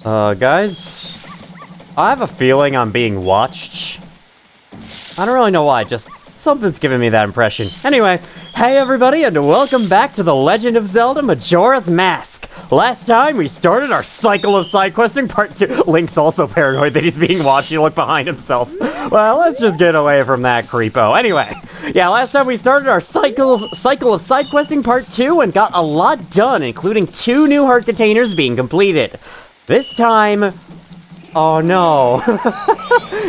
Guys, I have a feeling I'm being watched. I don't really know why, just something's giving me that impression. Anyway, hey everybody, and welcome back to The Legend of Zelda Majora's Mask. Last time, we started our cycle of side questing part 2. Link's also paranoid that he's being watched. You look behind himself. Well, let's just get away from that creepo. Anyway, yeah, last time we started our cycle of side questing part 2 and got a lot done, including 2 new heart containers being completed. This time... oh no.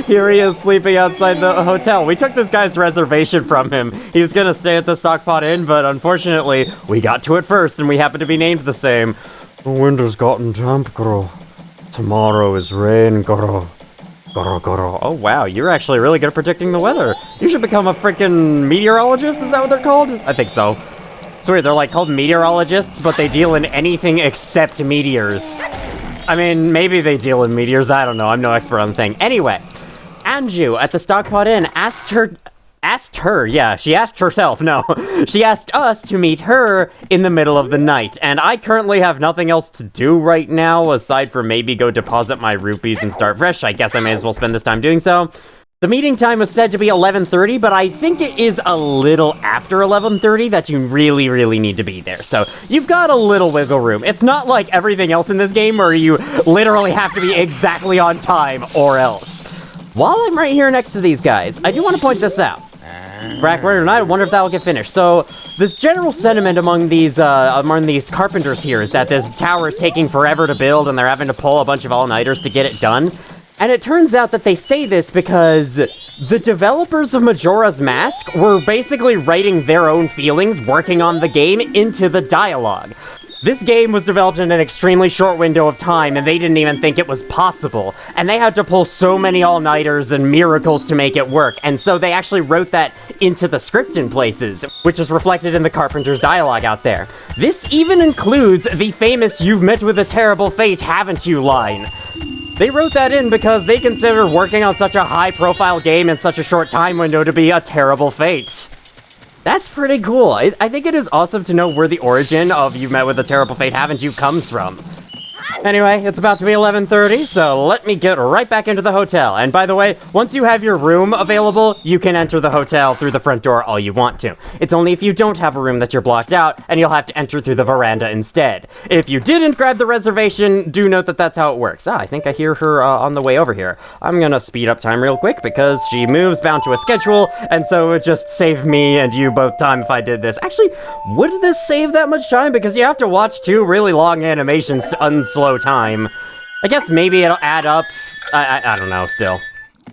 Here he is sleeping outside the hotel. We took this guy's reservation from him. He was gonna stay at the Stockpot Inn, but unfortunately, we got to it first and we happen to be named the same. The wind has gotten damp, girl. Tomorrow is rain, girl. Girl. Oh wow, you're actually really good at predicting the weather. You should become a freaking meteorologist, is that what they're called? I think so. It's weird, they're like called meteorologists, but they deal in anything except meteors. I mean, maybe they deal in meteors, I don't know, I'm no expert on the thing. Anyway, Anju at the Stockpot Inn she asked herself, no. She asked us to meet her in the middle of the night, and I currently have nothing else to do right now, aside from maybe go deposit my rupees and start fresh. I guess I may as well spend this time doing so. The meeting time was said to be 11:30, but I think it is a little after 11:30 that you really need to be there. So you've got a little wiggle room. It's not like everything else in this game where you literally have to be exactly on time or else. While I'm right here next to these guys, I do want to point this out. Brackward and I wonder if that'll get finished. So this general sentiment among these carpenters here is that this tower is taking forever to build and they're having to pull a bunch of all-nighters to get it done. And it turns out that they say this because the developers of Majora's Mask were basically writing their own feelings working on the game into the dialogue. This game was developed in an extremely short window of time, and they didn't even think it was possible. And they had to pull so many all-nighters and miracles to make it work, and so they actually wrote that into the script in places, which is reflected in the Carpenter's dialogue out there. This even includes the famous "You've met with a terrible fate, haven't you" line. They wrote that in because they consider working on such a high-profile game in such a short time window to be a terrible fate. That's pretty cool. I think it is awesome to know where the origin of "You've met with a terrible fate, haven't you" comes from. Anyway, it's about to be 11:30, so let me get right back into the hotel. And by the way, once you have your room available, you can enter the hotel through the front door all you want to. It's only if you don't have a room that you're blocked out, and you'll have to enter through the veranda instead. If you didn't grab the reservation, do note that that's how it works. I think I hear her on the way over here. I'm gonna speed up time real quick because she moves bound to a schedule, and so it would just save me and you both time if I did this. Actually, would this save that much time? Because you have to watch 2 really long animations to unslow time. I guess maybe it'll add up. I don't know, still.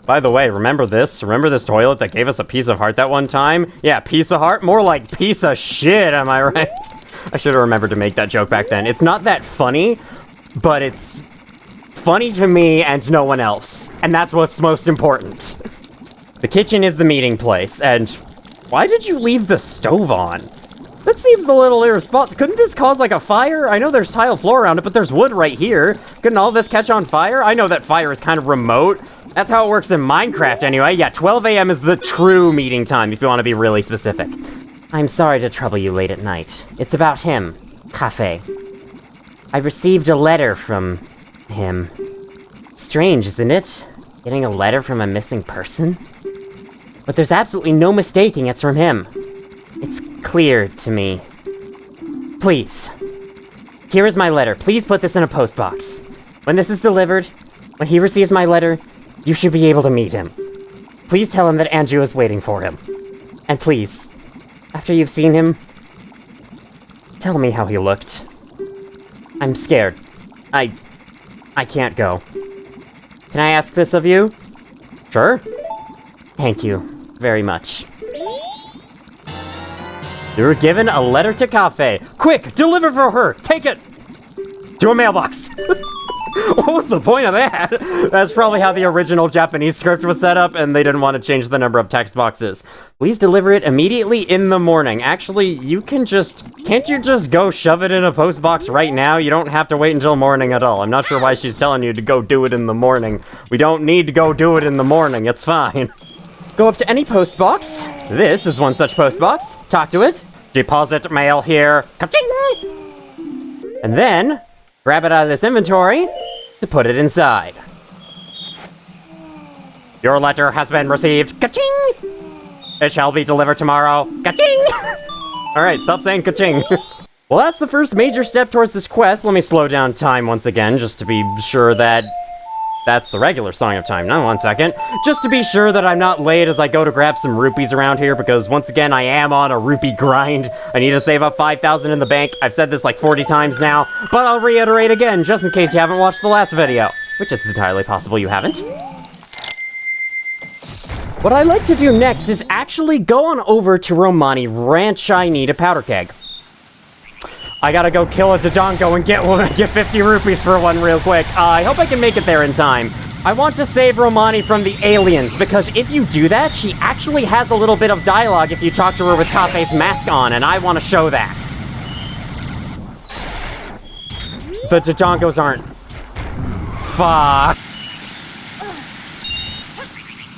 By the way, remember this? Remember this toilet that gave us a piece of heart that one time? Yeah, piece of heart? More like piece of shit, am I right? I should have remembered to make that joke back then. It's not that funny, but it's funny to me and no one else. And that's what's most important. The kitchen is the meeting place, and why did you leave the stove on? That seems a little irresponsible. Couldn't this cause, like, a fire? I know there's tile floor around it, but there's wood right here. Couldn't all this catch on fire? I know that fire is kind of remote. That's how it works in Minecraft anyway. Yeah, 12 a.m. is the true meeting time, if you want to be really specific. I'm sorry to trouble you late at night. It's about him, Kafei. I received a letter from him. Strange, isn't it? Getting a letter from a missing person? But there's absolutely no mistaking it's from him. It's clear to me. Please. Here is my letter. Please put this in a post box. When this is delivered, when he receives my letter, you should be able to meet him. Please tell him that Anju is waiting for him. And please, after you've seen him, tell me how he looked. I'm scared. I can't go. Can I ask this of you? Sure. Thank you very much. You were given a letter to Kafei. Quick, deliver for her. Take it to a mailbox. What was the point of that? That's probably how the original Japanese script was set up, and they didn't want to change the number of text boxes. Please deliver it immediately in the morning. Actually, can't you just go shove it in a post box right now? You don't have to wait until morning at all. I'm not sure why she's telling you to go do it in the morning. We don't need to go do it in the morning. It's fine. Go up to any post box. This is one such post box. Talk to it. Deposit mail here. Ka-ching! And then, grab it out of this inventory. to put it inside. Your letter has been received. Ka-ching! It shall be delivered tomorrow. Ka-ching! Alright, stop saying ka-ching. Well, that's the first major step towards this quest. Let me slow down time once again, just to be sure that that's the regular Song of Time. No, 1 second. Just to be sure that I'm not late as I go to grab some rupees around here, because once again, I am on a rupee grind. I need to save up 5,000 in the bank. I've said this like 40 times now, but I'll reiterate again, just in case you haven't watched the last video. Which it's entirely possible you haven't. What I'd like to do next is actually go on over to Romani Ranch. I need a powder keg. I gotta go kill a Dodongo and get 50 rupees for one real quick. I hope I can make it there in time. I want to save Romani from the aliens, because if you do that, she actually has a little bit of dialogue if you talk to her with Kafei's mask on, and I want to show that. The Dodongos aren't... Fuck.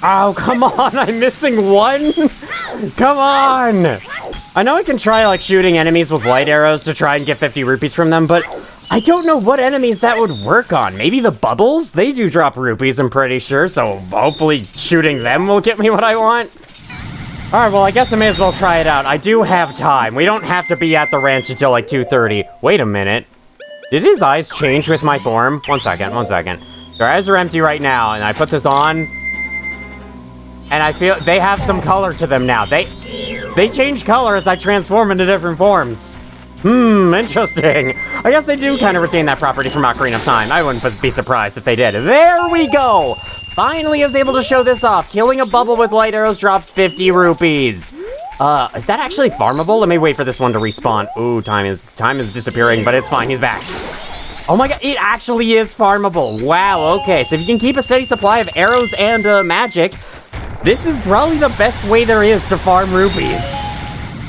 Oh, come on, I'm missing one? Come on! I know I can try, like, shooting enemies with light arrows to try and get 50 rupees from them, but I don't know what enemies that would work on. Maybe the bubbles? They do drop rupees, I'm pretty sure, so hopefully shooting them will get me what I want. Alright, well, I guess I may as well try it out. I do have time. We don't have to be at the ranch until, like, 2:30. Wait a minute. Did his eyes change with my form? 1 second, 1 second. Their eyes are empty right now, and I put this on... And I feel they have some color to them now. They change color as I transform into different forms. Interesting. I guess they do kind of retain that property from Ocarina of Time. I wouldn't be surprised if they did. There we go! Finally I was able to show this off. Killing a bubble with light arrows drops 50 rupees. Is that actually farmable? Let me wait for this one to respawn. Ooh, time is disappearing, but it's fine. He's back. Oh my god, it actually is farmable. Wow, okay. So if you can keep a steady supply of arrows and magic, this is probably the best way there is to farm rupees.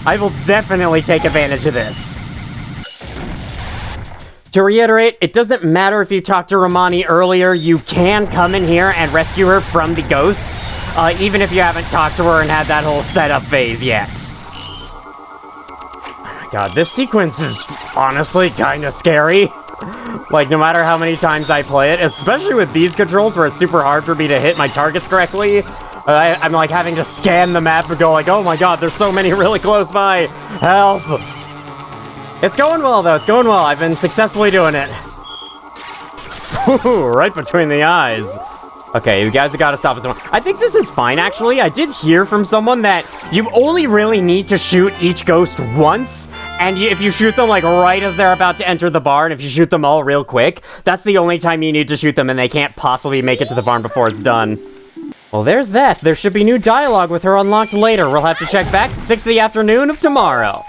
I will definitely take advantage of this. To reiterate, it doesn't matter if you talked to Romani earlier, you can come in here and rescue her from the ghosts, even if you haven't talked to her and had that whole setup phase yet. Oh my god, this sequence is honestly kinda scary. Like, no matter how many times I play it, especially with these controls where it's super hard for me to hit my targets correctly, I'm like having to scan the map and go like, oh my god, there's so many really close by. Help. It's going well though, it's going well. I've been successfully doing it. Ooh, right between the eyes. Okay, you guys have got to stop this one. I think this is fine, actually. I did hear from someone that you only really need to shoot each ghost once, and if you shoot them, like, right as they're about to enter the barn, if you shoot them all real quick, that's the only time you need to shoot them, and they can't possibly make it to the barn before it's done. Well, there's that. There should be new dialogue with her unlocked later. We'll have to check back at 6 in the afternoon of tomorrow.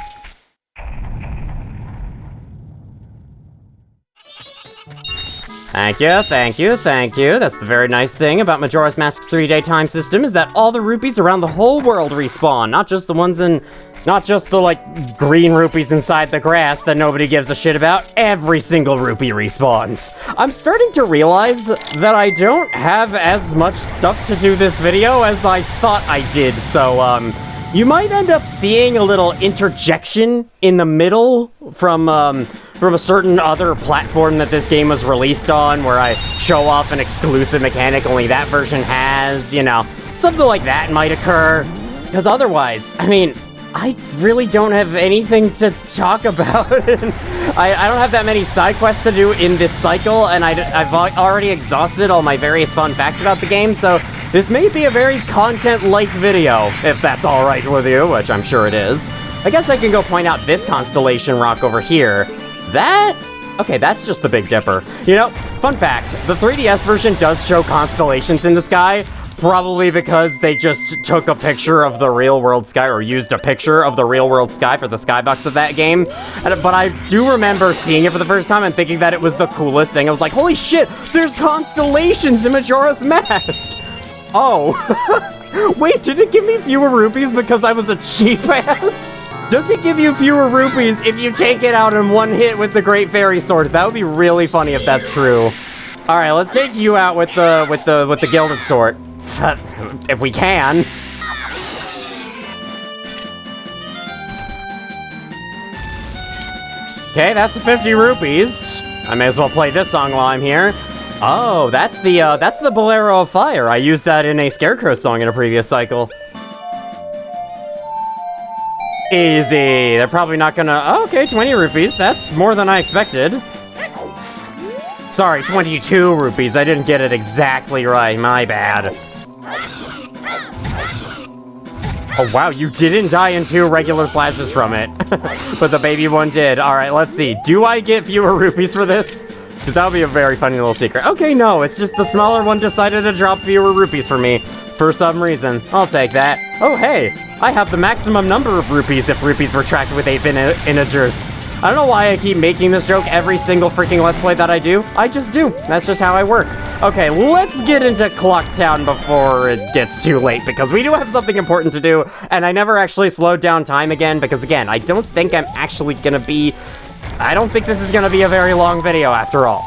Thank you, thank you, thank you. That's the very nice thing about Majora's Mask's 3-day time system, is that all the rupees around the whole world respawn, not just the ones in... Not just the, like, green rupees inside the grass that nobody gives a shit about. Every single rupee respawns. I'm starting to realize that I don't have as much stuff to do this video as I thought I did, so, you might end up seeing a little interjection in the middle from a certain other platform that this game was released on, where I show off an exclusive mechanic only that version has, you know. Something like that might occur, because otherwise, I mean... I really don't have anything to talk about. I don't have that many side quests to do in this cycle, and I've already exhausted all my various fun facts about the game, so this may be a very content-light video, if that's alright with you, which I'm sure it is. I guess I can go point out this constellation rock over here. Okay, that's just the Big Dipper. You know, fun fact, the 3DS version does show constellations in the sky, probably because they just took a picture of the real-world sky, or used a picture of the real-world sky for the skybox of that game. But I do remember seeing it for the first time and thinking that it was the coolest thing. I was like, holy shit, there's constellations in Majora's Mask! Oh. Wait, did it give me fewer rupees because I was a cheap ass? Does it give you fewer rupees if you take it out in one hit with the Great Fairy Sword? That would be really funny if that's true. Alright, let's take you out with the Gilded Sword. If we can. Okay, that's 50 rupees. I may as well play this song while I'm here. Oh, that's the Bolero of Fire. I used that in a Scarecrow song in a previous cycle. Easy. They're probably not gonna... Oh, okay, 20 rupees. That's more than I expected. Sorry, 22 rupees. I didn't get it exactly right. My bad. Oh, wow, you didn't die in 2 regular slashes from it. But the baby one did. All right, let's see. Do I get fewer rupees for this? Because that would be a very funny little secret. Okay, no, it's just the smaller one decided to drop fewer rupees for me. For some reason. I'll take that. Oh, hey, I have the maximum number of rupees if rupees were tracked with 8-bit integers. I don't know why I keep making this joke every single freaking Let's Play that I do. I just do. That's just how I work. Okay, let's get into Clock Town before it gets too late, because we do have something important to do, and I never actually slowed down time again, because again, I don't think I'm actually gonna be... I don't think this is gonna be a very long video after all.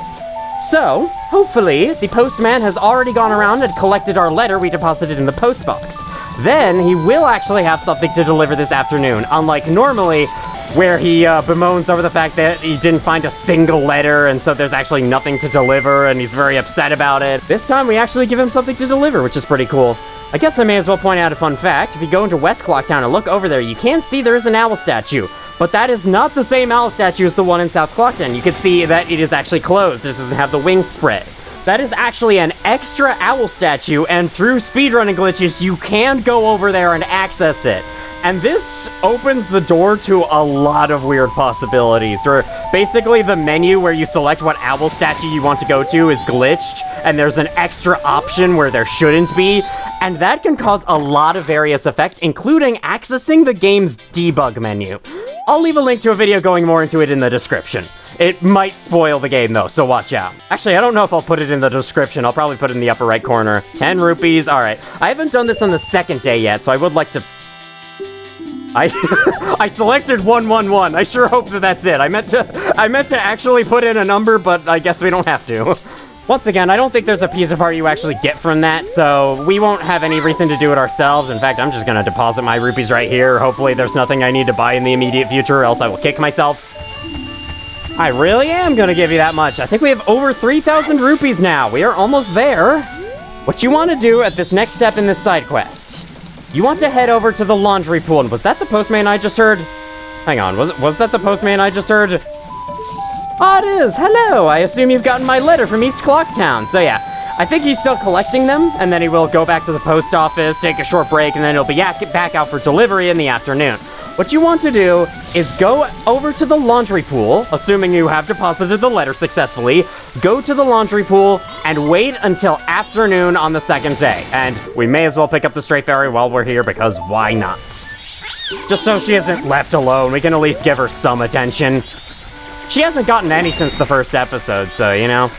So, hopefully, the postman has already gone around and collected our letter we deposited in the post box. Then, he will actually have something to deliver this afternoon, unlike normally, where he bemoans over the fact that he didn't find a single letter, and so there's actually nothing to deliver, and he's very upset about it. This time, we actually give him something to deliver, which is pretty cool. I guess I may as well point out a fun fact. If you go into West Clock Town and look over there, you can see there is an owl statue. But that is not the same owl statue as the one in South Clock Town. You can see that it is actually closed. This doesn't have the wings spread. That is actually an extra owl statue, and through speedrunning glitches, you can go over there and access it. And this opens the door to a lot of weird possibilities, where basically the menu where you select what owl statue you want to go to is glitched, and there's an extra option where there shouldn't be, and that can cause a lot of various effects, including accessing the game's debug menu. I'll leave a link to a video going more into it in the description. It might spoil the game though, so watch out. Actually, I don't know if I'll put it in the description. I'll probably put it in the upper right corner. 10 rupees, all right. I haven't done this on the second day yet, so I would like to... I selected 111. I sure hope that that's it. I meant to actually put in a number, but I guess we don't have to. Once again, I don't think there's a piece of art you actually get from that, so we won't have any reason to do it ourselves. In fact, I'm just gonna deposit my rupees right here. Hopefully there's nothing I need to buy in the immediate future, or else I will kick myself. I really am gonna give you that much. I think we have over 3,000 rupees now. We are almost there. What you want to do at this next step in this side quest, you want to head over to the laundry pool. And was that the postman I just heard? Hang on, was that the postman I just heard? Oh, it is. Hello. I assume you've gotten my letter from East Clock Town. So yeah, I think he's still collecting them, and then he will go back to the post office, take a short break, and then he'll be back out for delivery in the afternoon. What you want to do is go over to the laundry pool, assuming you have deposited the letter successfully, go to the laundry pool, and wait until afternoon on the second day. And we may as well pick up the stray fairy while we're here, because why not? Just so she isn't left alone, we can at least give her some attention. She hasn't gotten any since the first episode, so, you know.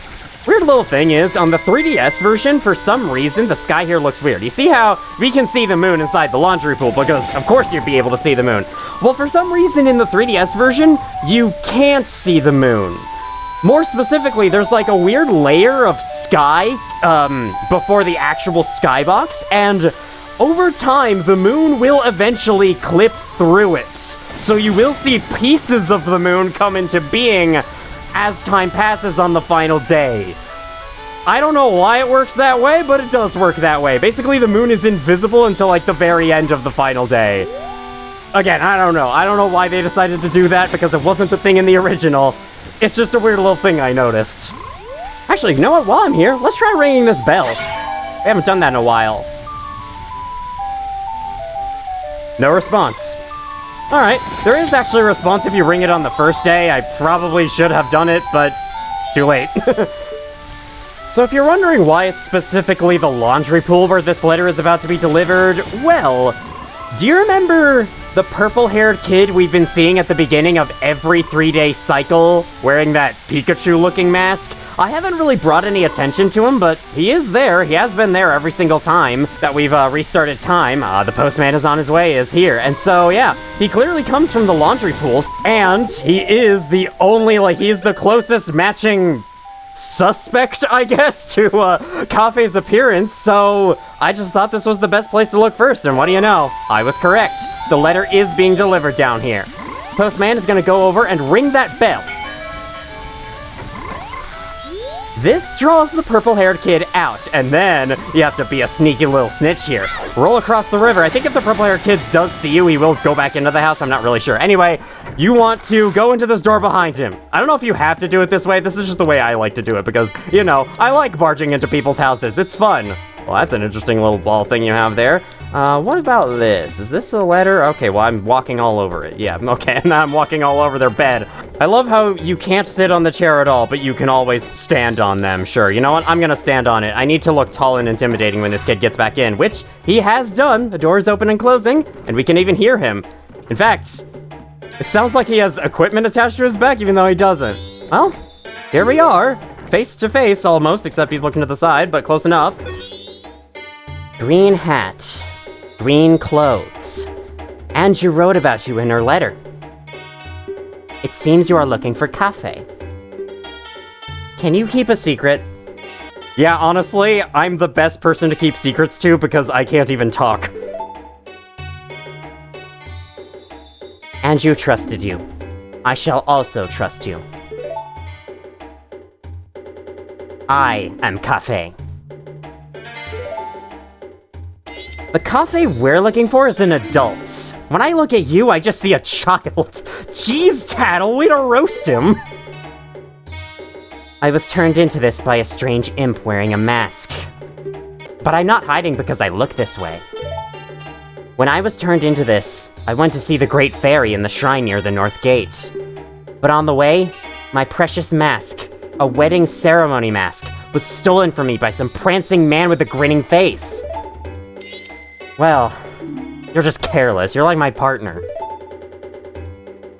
Weird little thing is, on the 3DS version, for some reason, the sky here looks weird. You see how we can see the moon inside the laundry pool, because of course you'd be able to see the moon. Well, for some reason in the 3DS version, you can't see the moon. More specifically, there's like a weird layer of sky, before the actual skybox, and over time, the moon will eventually clip through it. So you will see pieces of the moon come into being as time passes on the final day. I don't know why it works that way, but it does work that way. Basically, the moon is invisible until like the very end of the final day. Again, I don't know. I don't know why they decided to do that, because it wasn't a thing in the original. It's just a weird little thing I noticed. Actually, you know what? While I'm here, let's try ringing this bell. We haven't done that in a while. No response. Alright, there is actually a response if you ring it on the first day. I probably should have done it, but too late. So if you're wondering why it's specifically the laundry pool where this letter is about to be delivered, well, do you remember the purple-haired kid we've been seeing at the beginning of every 3-day cycle, wearing that Pikachu-looking mask? I haven't really brought any attention to him, but he is there. He has been there every single time that we've restarted time. The postman is on his way, is here. And so, yeah, he clearly comes from the laundry pool, and he is the only, he's the closest matching suspect, I guess, to Kafei's appearance, so I just thought this was the best place to look first, and what do you know? I was correct. The letter is being delivered down here. Postman is gonna go over and ring that bell. This draws the purple-haired kid out, and then you have to be a sneaky little snitch here. Roll across the river. I think if the purple-haired kid does see you, he will go back into the house. I'm not really sure. Anyway, you want to go into this door behind him. I don't know if you have to do it this way. This is just the way I like to do it because, you know, I like barging into people's houses. It's fun. Well, that's an interesting little ball thing you have there. What about this? Is this a letter? Okay, well, I'm walking all over it. Yeah, okay, now I'm walking all over their bed. I love how you can't sit on the chair at all, but you can always stand on them. Sure, you know what? I'm gonna stand on it. I need to look tall and intimidating when this kid gets back in, which he has done. The door is open and closing, and we can even hear him. In fact, it sounds like he has equipment attached to his back, even though he doesn't. Well, here we are. Face to face, almost, except he's looking to the side, but close enough. Green hat. Green clothes. Anju wrote about you in her letter. It seems you are looking for Kafei. Can you keep a secret? Yeah, honestly, I'm the best person to keep secrets to because I can't even talk. Anju trusted you. I shall also trust you. I am Kafei. The Kafei we're looking for is an adult. When I look at you, I just see a child. Jeez, Tattle, way to roast him. I was turned into this by a strange imp wearing a mask. But I'm not hiding because I look this way. When I was turned into this, I went to see the Great Fairy in the shrine near the North Gate. But on the way, my precious mask, a wedding ceremony mask, was stolen from me by some prancing man with a grinning face. Well, you're just careless. You're like my partner.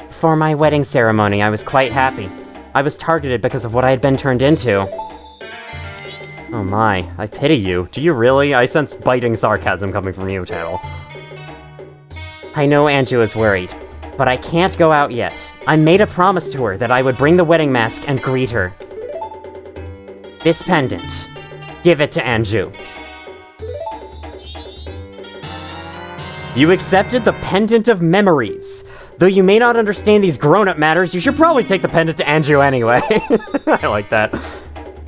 For my wedding ceremony, I was quite happy. I was targeted because of what I had been turned into. Oh my, I pity you. Do you really? I sense biting sarcasm coming from you, Tattle. I know Anju is worried, but I can't go out yet. I made a promise to her that I would bring the wedding mask and greet her. This pendant. Give it to Anju. You accepted the Pendant of Memories. Though you may not understand these grown-up matters, you should probably take the pendant to Anju anyway. I like that.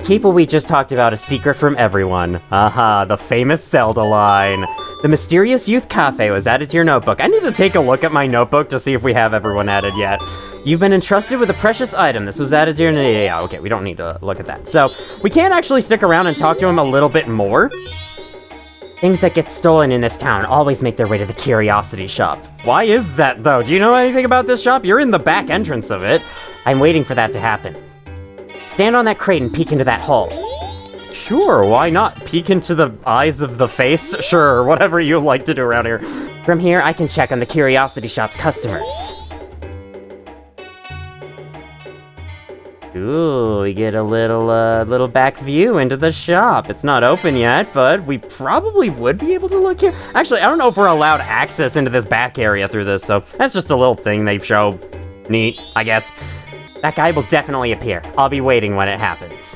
Keep what we just talked about a secret from everyone. Aha, the famous Zelda line. The mysterious youth Kafei was added to your notebook. I need to take a look at my notebook to see if we have everyone added yet. You've been entrusted with a precious item. This was added to your... Yeah, okay, we don't need to look at that. So, we can actually stick around and talk to him a little bit more. Things that get stolen in this town always make their way to the curiosity shop. Why is that, though? Do you know anything about this shop? You're in the back entrance of it. I'm waiting for that to happen. Stand on that crate and peek into that hole. Sure, why not? Peek into the eyes of the face? Sure, whatever you like to do around here. From here, I can check on the curiosity shop's customers. Ooh, we get a little back view into the shop. It's not open yet, but we probably would be able to look here. Actually, I don't know if we're allowed access into this back area through this, so that's just a little thing they show. Neat, I guess. That guy will definitely appear. I'll be waiting when it happens.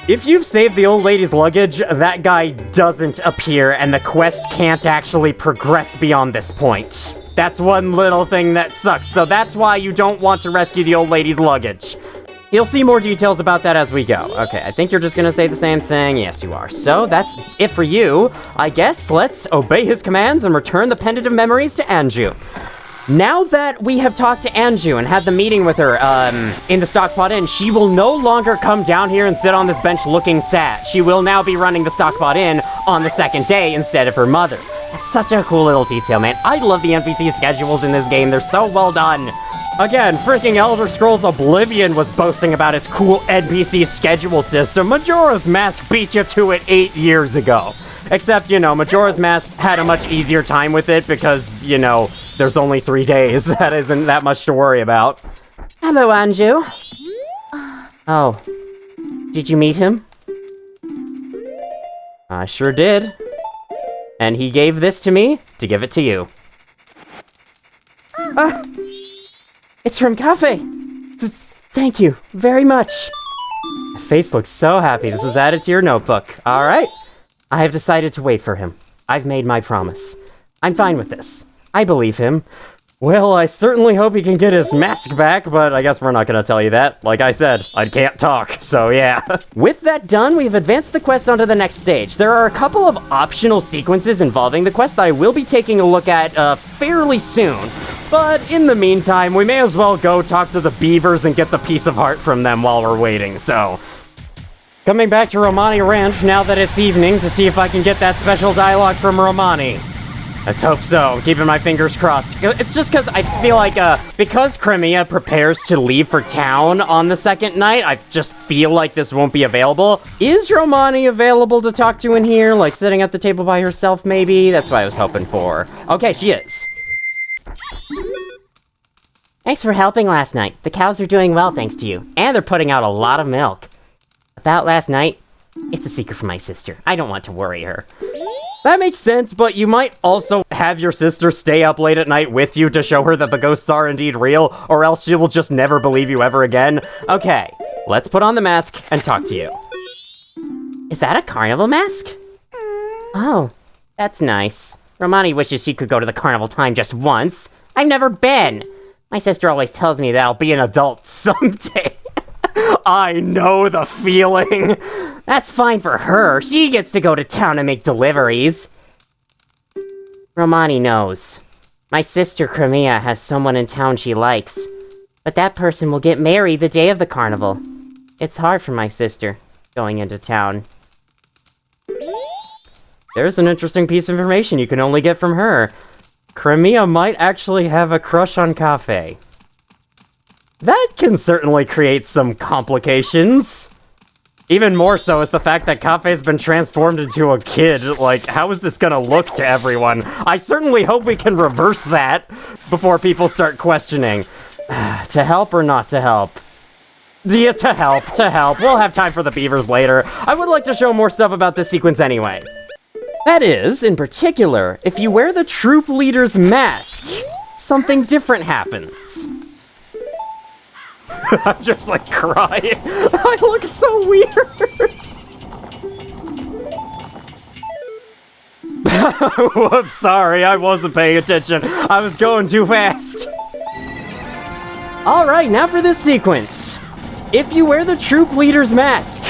If you've saved the old lady's luggage, that guy doesn't appear, and the quest can't actually progress beyond this point. That's one little thing that sucks, so that's why you don't want to rescue the old lady's luggage. You'll see more details about that as we go. Okay, I think you're just gonna say the same thing. Yes, you are. So, that's it for you. I guess let's obey his commands and return the Pendant of Memories to Anju. Now that we have talked to Anju and had the meeting with her in the Stockpot Inn, she will no longer come down here and sit on this bench looking sad. She will now be running the Stockpot Inn on the second day instead of her mother. That's such a cool little detail, man. I love the NPC schedules in this game. They're so well done. Again, freaking Elder Scrolls Oblivion was boasting about its cool NPC schedule system. Majora's Mask beat you to it 8 years ago. Except, you know, Majora's Mask had a much easier time with it because, you know, there's only 3 days. That isn't that much to worry about. Hello, Anju. Oh. Did you meet him? I sure did. And he gave this to me to give it to you. It's from Kafei. Thank you very much. My face looks so happy. This was added to your notebook. All right. I have decided to wait for him. I've made my promise. I'm fine with this. I believe him. Well, I certainly hope he can get his mask back, but I guess we're not gonna tell you that. Like I said, I can't talk, so yeah. With that done, we've advanced the quest onto the next stage. There are a couple of optional sequences involving the quest that I will be taking a look at fairly soon. But in the meantime, we may as well go talk to the Beavers and get the piece of heart from them while we're waiting, so... Coming back to Romani Ranch now that it's evening to see if I can get that special dialogue from Romani. Let's hope so. I'm keeping my fingers crossed. It's just because I feel like, because Crimea prepares to leave for town on the second night, I just feel like this won't be available. Is Romani available to talk to in here? Like, sitting at the table by herself, maybe? That's what I was hoping for. Okay, she is. Thanks for helping last night. The cows are doing well thanks to you. And they're putting out a lot of milk. About last night, it's a secret from my sister. I don't want to worry her. That makes sense, but you might also have your sister stay up late at night with you to show her that the ghosts are indeed real, or else she will just never believe you ever again. Okay, let's put on the mask and talk to you. Is that a carnival mask? Oh, that's nice. Romani wishes she could go to the carnival time just once. I've never been. My sister always tells me that I'll be an adult someday. I know the feeling. That's fine for her. She gets to go to town and make deliveries. Romani knows. My sister Crimea has someone in town she likes. But that person will get married the day of the carnival. It's hard for my sister, going into town. There's an interesting piece of information you can only get from her. Crimea might actually have a crush on Kafei. That can certainly create some complications. Even more so is the fact that Kafei's been transformed into a kid. Like, how is this gonna look to everyone? I certainly hope we can reverse that before people start questioning. To help or not to help? Yeah, to help, to help. We'll have time for the Beavers later. I would like to show more stuff about this sequence anyway. That is, in particular, if you wear the troop leader's mask, something different happens. I'm just like crying. I look so weird. Whoops, sorry, I wasn't paying attention. I was going too fast. Alright, now for this sequence. If you wear the troop leader's mask,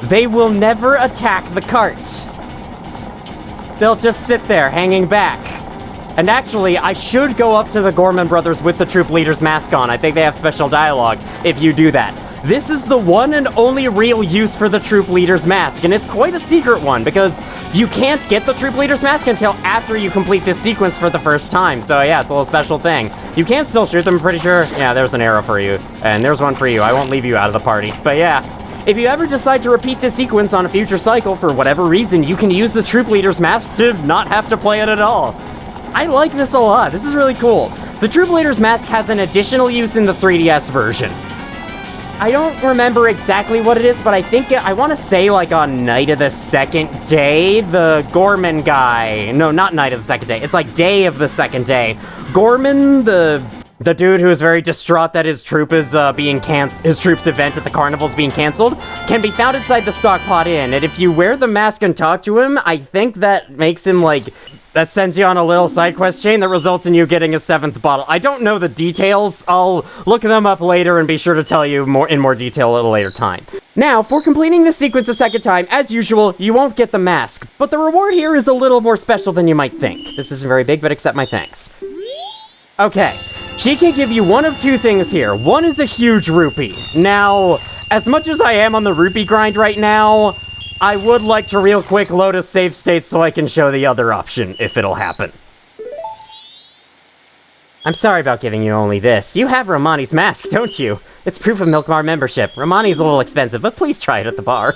they will never attack the cart. They'll just sit there, hanging back. And actually, I should go up to the Gorman brothers with the troop leader's mask on. I think they have special dialogue if you do that. This is the one and only real use for the troop leader's mask, and it's quite a secret one, because you can't get the troop leader's mask until after you complete this sequence for the first time. So yeah, it's a little special thing. You can still shoot them, I'm pretty sure. Yeah, there's an arrow for you, and there's one for you. I won't leave you out of the party, but yeah. If you ever decide to repeat this sequence on a future cycle for whatever reason, you can use the troop leader's mask to not have to play it at all. I like this a lot. This is really cool. The troop leader's mask has an additional use in the 3DS version. I don't remember exactly what it is, but I think I want to say like on Night of the Second Day, the Gorman guy. No, not Night of the Second Day. It's like Day of the Second Day. Gorman, the dude who is very distraught that his troop is his troop's event at the carnival is being canceled, can be found inside the Stockpot Inn. And if you wear the mask and talk to him, I think that makes him like, that sends you on a little side quest chain that results in you getting a 7th bottle. I don't know the details. I'll look them up later and be sure to tell you in more detail at a later time. Now, for completing this sequence a second time, as usual, you won't get the mask, but the reward here is a little more special than you might think. This isn't very big, but accept my thanks. Okay, she can give you one of two things here. One is a huge rupee. Now, as much as I am on the rupee grind right now, I would like to real quick load a save state so I can show the other option, if it'll happen. I'm sorry about giving you only this. You have Romani's mask, don't you? It's proof of Milk Bar membership. Romani's a little expensive, but please try it at the bar.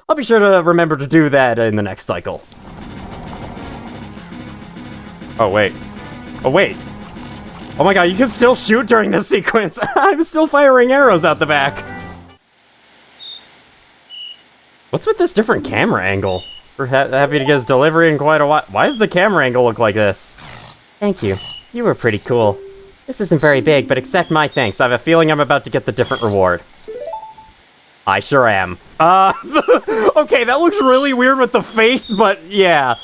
I'll be sure to remember to do that in the next cycle. Oh, wait. Oh, wait. Oh my god, you can still shoot during this sequence! I'm still firing arrows out the back! What's with this different camera angle? We're happy to get his delivery in quite a while. Why does the camera angle look like this? Thank you. You were pretty cool. This isn't very big, but accept my thanks. I have a feeling I'm about to get the different reward. I sure am. Okay, that looks really weird with the face, but yeah.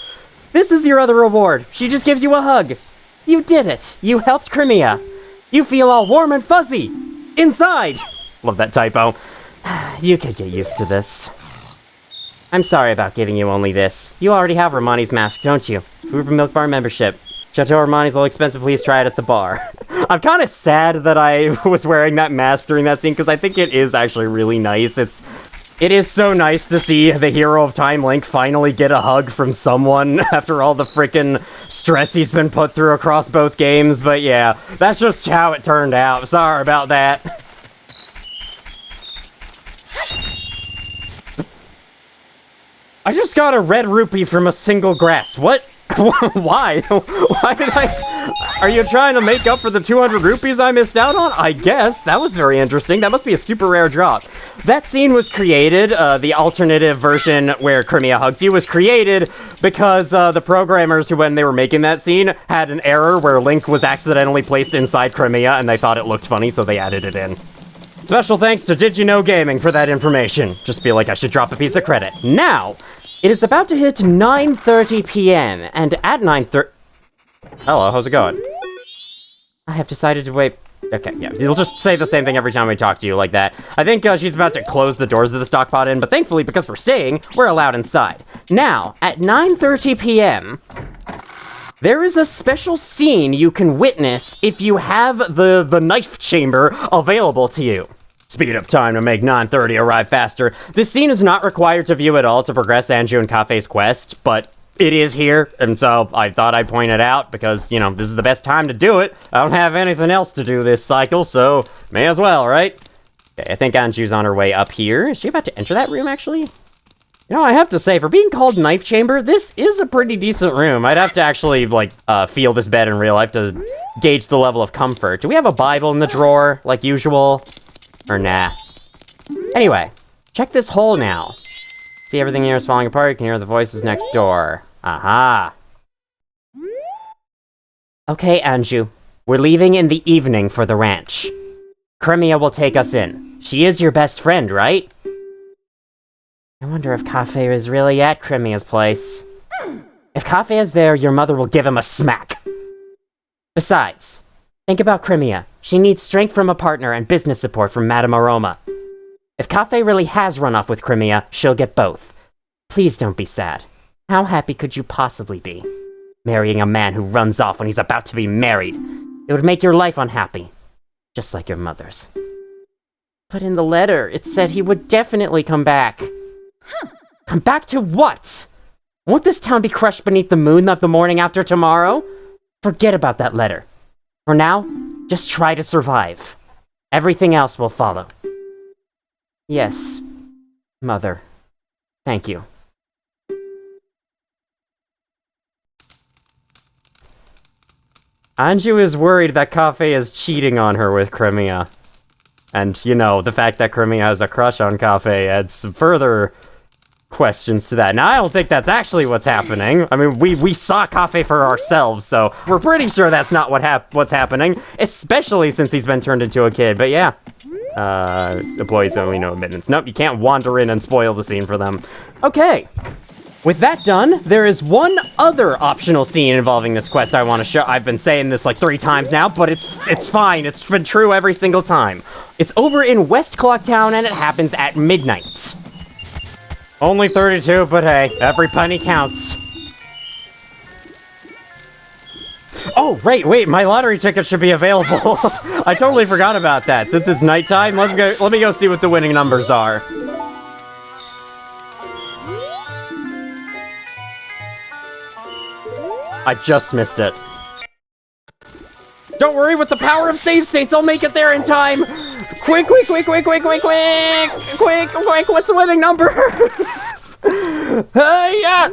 This is your other reward. She just gives you a hug. You did it. You helped Crimea. You feel all warm and fuzzy. Inside. Love that typo. You could get used to this. I'm sorry about giving you only this. You already have Romani's mask, don't you? It's proof of Milk Bar membership. Chateau Romani's a little expensive, please try it at the bar. I'm kind of sad that I was wearing that mask during that scene, because I think it is actually really nice. It is so nice to see the hero of Time Link finally get a hug from someone after all the frickin' stress he's been put through across both games, but yeah, that's just how it turned out. Sorry about that. I just got a red rupee from a single grass. What? Why? Why did I... Are you trying to make up for the 200 rupees I missed out on? I guess. That was very interesting. That must be a super rare drop. That scene was created, the alternative version where Crimea hugs you was created because the programmers who, when they were making that scene, had an error where Link was accidentally placed inside Crimea and they thought it looked funny, so they added it in. Special thanks to Did You Know Gaming for that information. Just feel like I should drop a piece of credit. Now, it is about to hit 9:30 p.m., and at 9:30... Hello, how's it going? I have decided to wait... Okay, yeah, you'll just say the same thing every time we talk to you like that. I think she's about to close the doors of the stock pot in, but thankfully, because we're staying, we're allowed inside. Now, at 9:30 p.m., there is a special scene you can witness if you have the knife chamber available to you. Speed up time to make 9:30 arrive faster. This scene is not required to view at all to progress Anju and Kafei's quest, but it is here, and so I thought I'd point it out because, you know, this is the best time to do it. I don't have anything else to do this cycle, so may as well, right? Okay, I think Anju's on her way up here. Is she about to enter that room, actually? You know, I have to say, for being called Knife Chamber, this is a pretty decent room. I'd have to actually, like, feel this bed in real life to gauge the level of comfort. Do we have a Bible in the drawer, like usual? Or nah. Anyway, check this hole now. See, everything here is falling apart. You can hear the voices next door. Aha. Okay, Anju. We're leaving in the evening for the ranch. Crimea will take us in. She is your best friend, right? I wonder if Kafei is really at Crimea's place. If Kafei is there, your mother will give him a smack. Besides, think about Crimea. She needs strength from a partner and business support from Madame Aroma. If Kafei really has run off with Crimea, she'll get both. Please don't be sad. How happy could you possibly be? Marrying a man who runs off when he's about to be married. It would make your life unhappy. Just like your mother's. But in the letter, it said he would definitely come back. Come back to what? Won't this town be crushed beneath the moon of the morning after tomorrow? Forget about that letter. For now, just try to survive. Everything else will follow. Yes, Mother. Thank you. Anju is worried that Kafei is cheating on her with Crimea. And, you know, the fact that Crimea has a crush on Kafei adds some further questions to that. Now, I don't think that's actually what's happening. I mean, we saw Kafei for ourselves, so we're pretty sure that's not what's happening, especially since he's been turned into a kid. But yeah, employees only, no admittance. Nope, you can't wander in and spoil the scene for them. Okay. With that done, there is one other optional scene involving this quest I want to show. I've been saying this like 3 times now, but it's fine. It's been true every single time. It's over in West Clock Town, and it happens at midnight. Only 32, but hey, every penny counts. Oh, wait, my lottery ticket should be available. I totally forgot about that. Since it's nighttime, let me go see what the winning numbers are. I just missed it. Don't worry, with the power of save states, I'll make it there in time! Quick, what's the winning number? Yeah!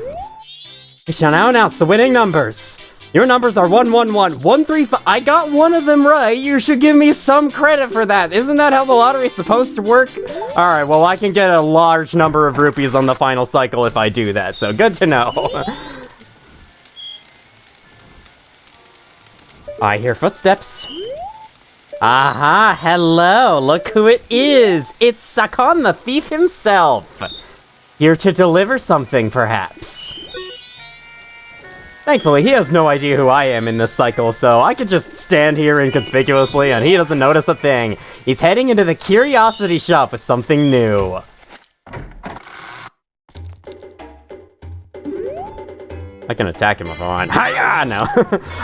We shall now announce the winning numbers. Your numbers are 111, 135. I got one of them right. You should give me some credit for that. Isn't that how the lottery's supposed to work? Alright, well, I can get a large number of rupees on the final cycle if I do that, so good to know. I hear footsteps. Aha, hello, look who it is. It's Sakon the thief himself. Here to deliver something, perhaps. Thankfully, he has no idea who I am in this cycle, so I could just stand here inconspicuously and he doesn't notice a thing. He's heading into the curiosity shop with something new. I can attack him if I want. Hiya! No.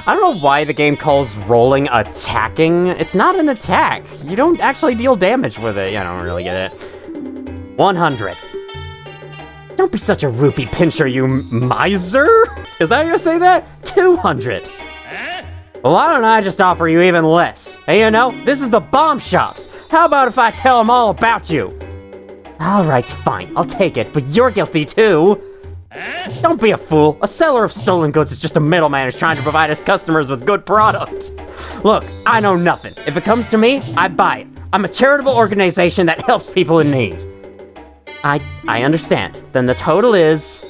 I don't know why the game calls rolling attacking. It's not an attack. You don't actually deal damage with it. Yeah, I don't really get it. 100. Don't be such a rupee pincher, you miser! Is that how you say that? 200. Well, why don't I just offer you even less? Hey, you know, this is the bomb shops. How about if I tell them all about you? Alright, fine, I'll take it, but you're guilty too. Don't be a fool. A seller of stolen goods is just a middleman who's trying to provide his customers with good product. Look, I know nothing. If it comes to me, I buy it. I'm a charitable organization that helps people in need. I understand. Then the total is...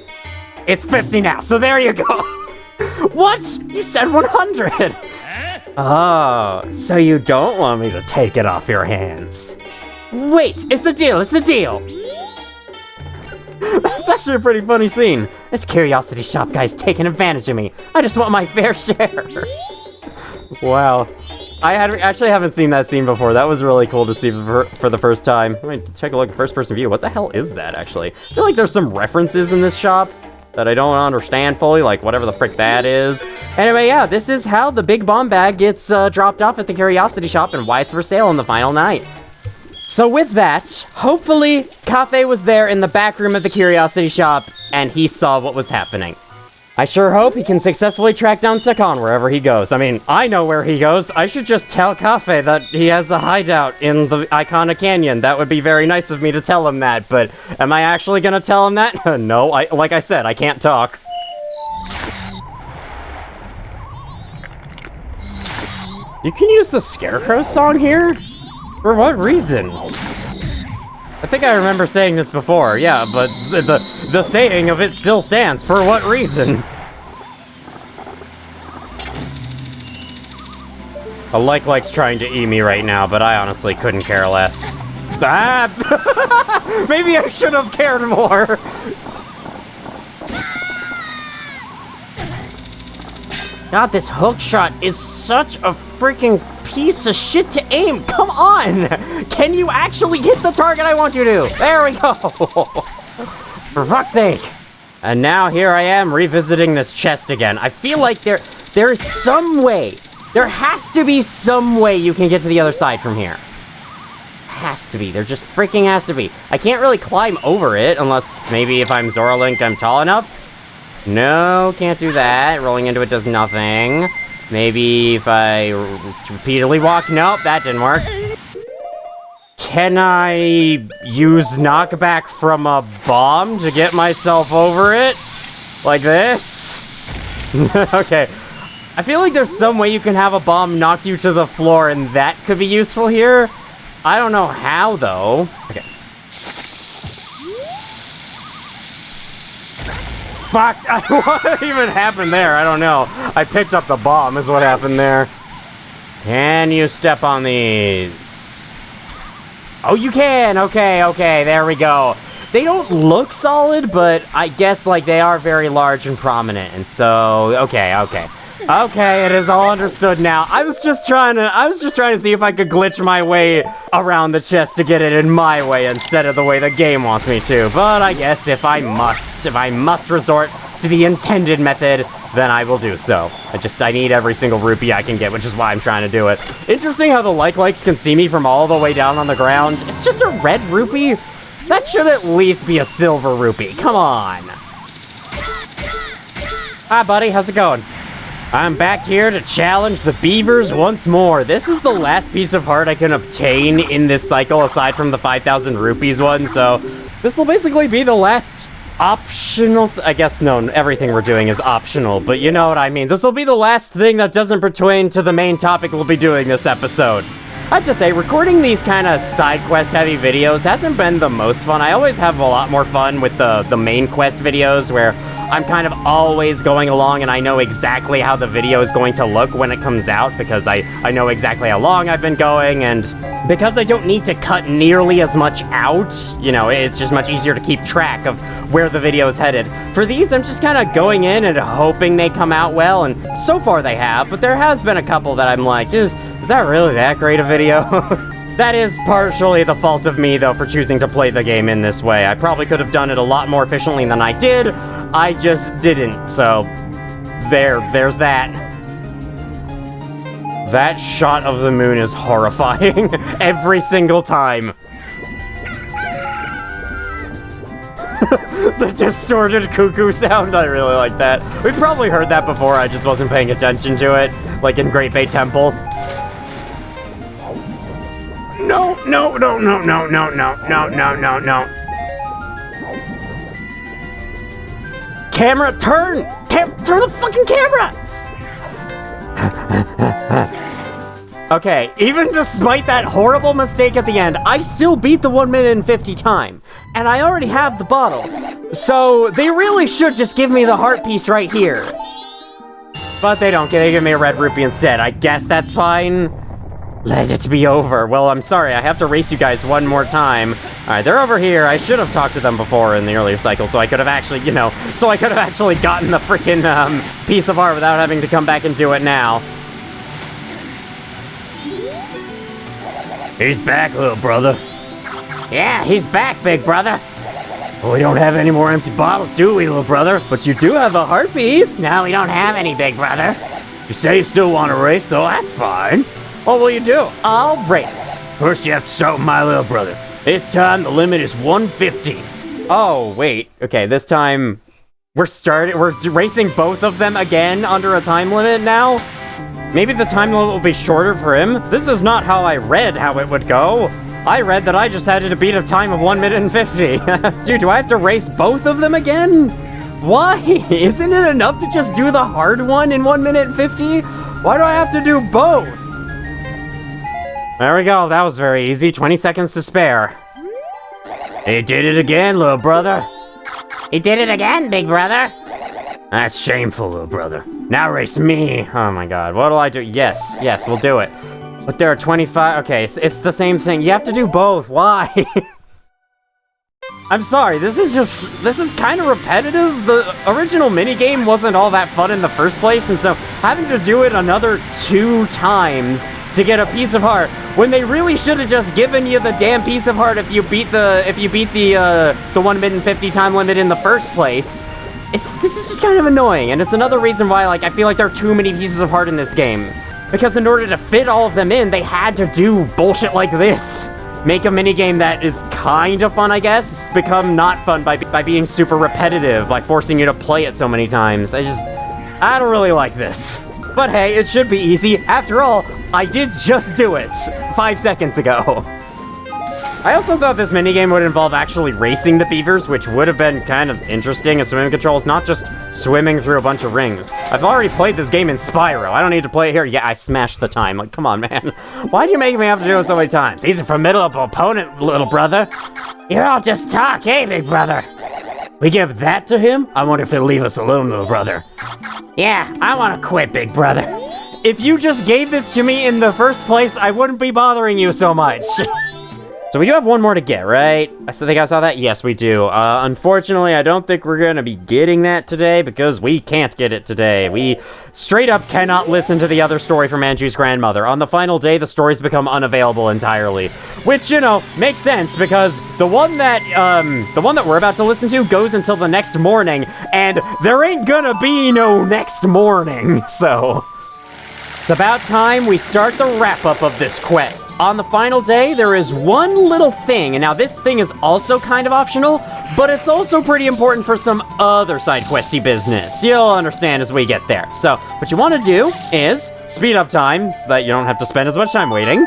It's 50 now, so there you go. What? You said 100. Oh, so you don't want me to take it off your hands. Wait, it's a deal, it's a deal. That's actually a pretty funny scene. This curiosity shop guy's taking advantage of me. I just want my fair share. Wow. Actually haven't seen that scene before. That was really cool to see for the first time. Let me take a look at first-person view. What the hell is that, actually? I feel like there's some references in this shop that I don't understand fully, like whatever the frick that is. Anyway, yeah, this is how the big bomb bag gets dropped off at the curiosity shop and why it's for sale on the final night. So with that, hopefully Kafei was there in the back room of the curiosity shop and he saw what was happening. I sure hope he can successfully track down Sakon wherever he goes. I mean, I know where he goes. I should just tell Kafei that he has a hideout in the Iconic Canyon. That would be very nice of me to tell him that, but am I actually gonna tell him that? No, like I said, I can't talk. You can use the Scarecrow song here? For what reason? I think I remember saying this before, yeah, but the saying of it still stands. For what reason? A like's trying to E me right now, but I honestly couldn't care less. Ah! Maybe I should have cared more. God, this hook shot is such a freaking piece of shit to aim. Come on! Can you actually hit the target I want you to? There we go! For fuck's sake! And now here I am revisiting this chest again. I feel like there is some way. There has to be some way you can get to the other side from here. Has to be. There just freaking has to be. I can't really climb over it unless maybe if I'm Zora Link I'm tall enough. No, can't do that. Rolling into it does nothing. Maybe if I repeatedly walk... Nope, that didn't work. Can I use knockback from a bomb to get myself over it? Like this? Okay. I feel like there's some way you can have a bomb knock you to the floor and that could be useful here. I don't know how, though. Okay. Fuck! What even happened there? I don't know. I picked up the bomb is what happened there. Can you step on these? Oh, you can! Okay, there we go. They don't look solid, but I guess, like, they are very large and prominent, and so... Okay, it is all understood now. I was just trying to see if I could glitch my way around the chest to get it in my way instead of the way the game wants me to. But I guess if I must resort to the intended method, then I will do so. I need every single rupee I can get, which is why I'm trying to do it. Interesting how the likes can see me from all the way down on the ground. It's just a red rupee? That should at least be a silver rupee. Come on. Hi, buddy. How's it going? I'm back here to challenge the Beavers once more. This is the last piece of heart I can obtain in this cycle, aside from the 5,000 rupees one, so this will basically be the last optional... I guess, no, everything we're doing is optional, but you know what I mean. This will be the last thing that doesn't pertain to the main topic we'll be doing this episode. I have to say, recording these kind of side quest heavy videos hasn't been the most fun. I always have a lot more fun with the main quest videos where I'm kind of always going along and I know exactly how the video is going to look when it comes out because I know exactly how long I've been going, and because I don't need to cut nearly as much out, you know, it's just much easier to keep track of where the video is headed. For these, I'm just kind of going in and hoping they come out well, and so far they have, but there has been a couple that I'm like, is that really that great a video? That is partially the fault of me, though, for choosing to play the game in this way. I probably could have done it a lot more efficiently than I did. I just didn't, so there's that. That shot of the moon is horrifying every single time. The distorted cuckoo sound, I really like that. We probably heard that before, I just wasn't paying attention to it, like in Great Bay Temple. No, no, no, no, no, no, no, no, no, no, no. Camera, turn! Turn the fucking camera! Okay, even despite that horrible mistake at the end, I still beat the 1 minute and 50 time. And I already have the bottle. So they really should just give me the heart piece right here. But they don't. They give me a red rupee instead. I guess that's fine. Let it be over. Well, I'm sorry, I have to race you guys one more time. Alright, they're over here. I should have talked to them before in the earlier cycle, so I could have actually, you know, so I could have actually gotten the freaking piece of art without having to come back and do it now. He's back, little brother. Yeah, he's back, big brother. Well, we don't have any more empty bottles, do we, little brother? But you do have a heart piece. No, we don't have any, big brother. You say you still want to race, though. That's fine. What will you do? I'll race. First, you have to start with my little brother. This time, the limit is 150. Oh, wait. Okay, this time, we're racing both of them again under a time limit now? Maybe the time limit will be shorter for him? This is not how I read how it would go. I read that I just had to beat a time of 1 minute and 50. Dude, do I have to race both of them again? Why? Isn't it enough to just do the hard one in 1 minute and 50? Why do I have to do both? There we go, that was very easy. 20 seconds to spare. He did it again, little brother. He did it again, big brother. That's shameful, little brother. Now race me. Oh my god, what do I do? Yes, we'll do it. But there are 25, okay, it's the same thing. You have to do both, why? I'm sorry, this is kind of repetitive. The original minigame wasn't all that fun in the first place, and so having to do it another 2 times to get a piece of heart, when they really should have just given you the damn piece of heart if you beat the 1 minute and 50 time limit in the first place. This is just kind of annoying, and it's another reason why, like, I feel like there are too many pieces of heart in this game. Because in order to fit all of them in, they had to do bullshit like this. Make a minigame that is kind of fun, I guess, become not fun by being super repetitive, by forcing you to play it so many times. I don't really like this. But hey, it should be easy. After all, I did just do it 5 seconds ago. I also thought this minigame would involve actually racing the beavers, which would have been kind of interesting as swimming controls, not just swimming through a bunch of rings. I've already played this game in Spyro. I don't need to play it here. Yeah, I smashed the time. Like, come on, man. Why do you make me have to do it so many times? He's a formidable opponent, little brother. You're all just talk, eh, big brother? We give that to him? I wonder if he'll leave us alone, little brother. Yeah, I want to quit, big brother. If you just gave this to me in the first place, I wouldn't be bothering you so much. So we do have one more to get, right? I still think I saw that? Yes, we do. Unfortunately, I don't think we're going to be getting that today because we can't get it today. We straight up cannot listen to the other story from Anju's grandmother. On the final day, the stories become unavailable entirely. Which, you know, makes sense because the one that we're about to listen to goes until the next morning, and there ain't gonna be no next morning, so... It's about time we start the wrap-up of this quest. On the final day, there is one little thing, and now this thing is also kind of optional, but it's also pretty important for some other side questy business. You'll understand as we get there. So, what you want to do is speed up time so that you don't have to spend as much time waiting.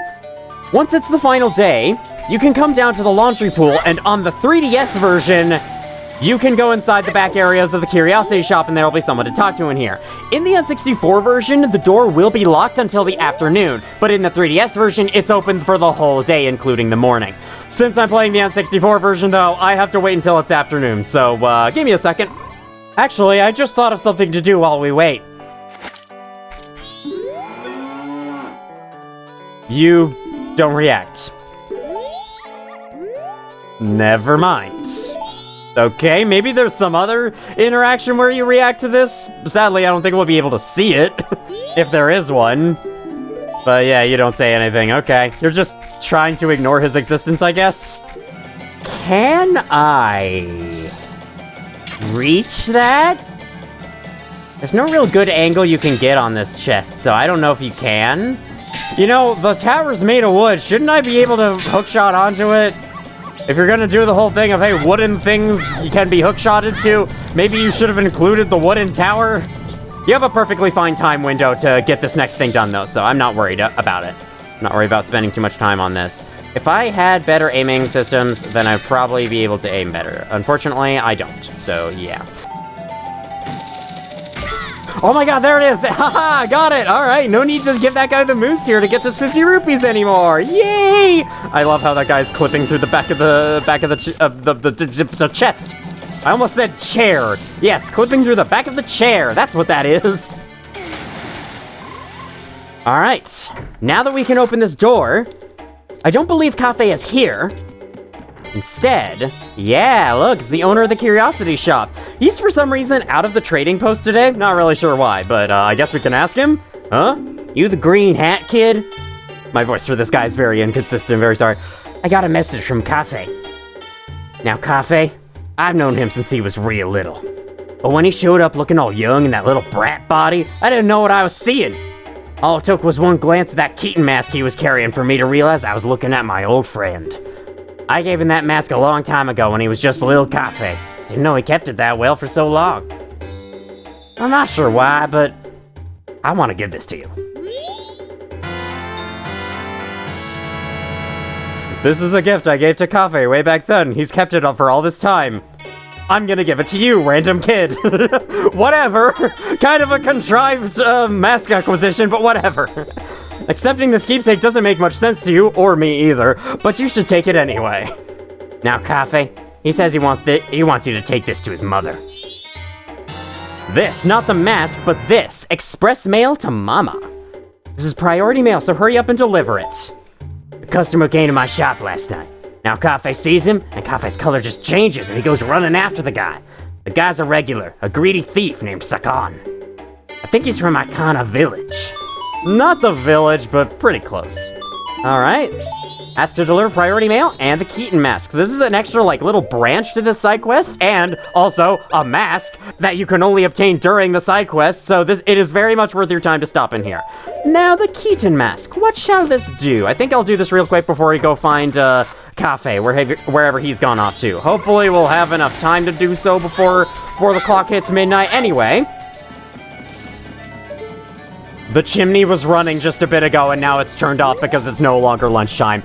Once it's the final day, you can come down to the laundry pool, and on the 3DS version, You can go inside the back areas of the Curiosity Shop and there will be someone to talk to in here. In the N64 version, the door will be locked until the afternoon, but in the 3DS version, it's open for the whole day, including the morning. Since I'm playing the N64 version, though, I have to wait until it's afternoon, so give me a second. Actually, I just thought of something to do while we wait. You don't react. Never mind. Okay, maybe there's some other interaction where you react to this. Sadly, I don't think we'll be able to see it, if there is one. But yeah, you don't say anything. Okay, you're just trying to ignore his existence, I guess. Can I reach that? There's no real good angle you can get on this chest, so I don't know if you can. You know, the tower's made of wood. Shouldn't I be able to hookshot onto it? If you're gonna do the whole thing of, hey, wooden things you can be hookshotted to, maybe you should have included the wooden tower. You have a perfectly fine time window to get this next thing done, though, so I'm not worried about it. I'm not worried about spending too much time on this. If I had better aiming systems, then I'd probably be able to aim better. Unfortunately, I don't, so yeah. Oh my god, there it is! Haha, got it! Alright, no need to give that guy the moose here to get this 50 rupees anymore! Yay! I love how that guy's clipping through the back of the chest. I almost said chair. Yes, clipping through the back of the chair. That's what that is. Alright, now that we can open this door, I don't believe Kafei is here. Instead, yeah, look, it's the owner of the Curiosity Shop. He's for some reason out of the trading post today. Not really sure why, but I guess we can ask him. Huh? You the green hat kid? My voice for this guy is very inconsistent, very sorry. I got a message from Kafei. Now, Kafei, I've known him since he was real little. But when he showed up looking all young in that little brat body, I didn't know what I was seeing. All it took was one glance at that Keaton mask he was carrying for me to realize I was looking at my old friend. I gave him that mask a long time ago when he was just a little Kafei. Didn't know he kept it that well for so long. I'm not sure why, but I want to give this to you. This is a gift I gave to Kafei way back then. He's kept it up for all this time. I'm gonna give it to you, random kid. Whatever. Kind of a contrived mask acquisition, but whatever. Accepting this keepsake doesn't make much sense to you, or me either, but you should take it anyway. Now, Kafei, he says he wants you to take this to his mother. This, not the mask, but this. Express mail to Mama. This is priority mail, so hurry up and deliver it. A customer came to my shop last night. Now Kafei sees him, and Kafei's color just changes, and he goes running after the guy. The guy's a regular, a greedy thief named Sakon. I think he's from Ikana Village. Not the village, but pretty close. Alright. Has to deliver priority mail and the Keaton mask. This is an extra, like, little branch to this side quest, and also a mask that you can only obtain during the side quest, so it is very much worth your time to stop in here. Now, the Keaton mask. What shall this do? I think I'll do this real quick before we go find, Kafei, wherever he's gone off to. Hopefully we'll have enough time to do so before the clock hits midnight anyway. The chimney was running just a bit ago, and now it's turned off because it's no longer lunchtime.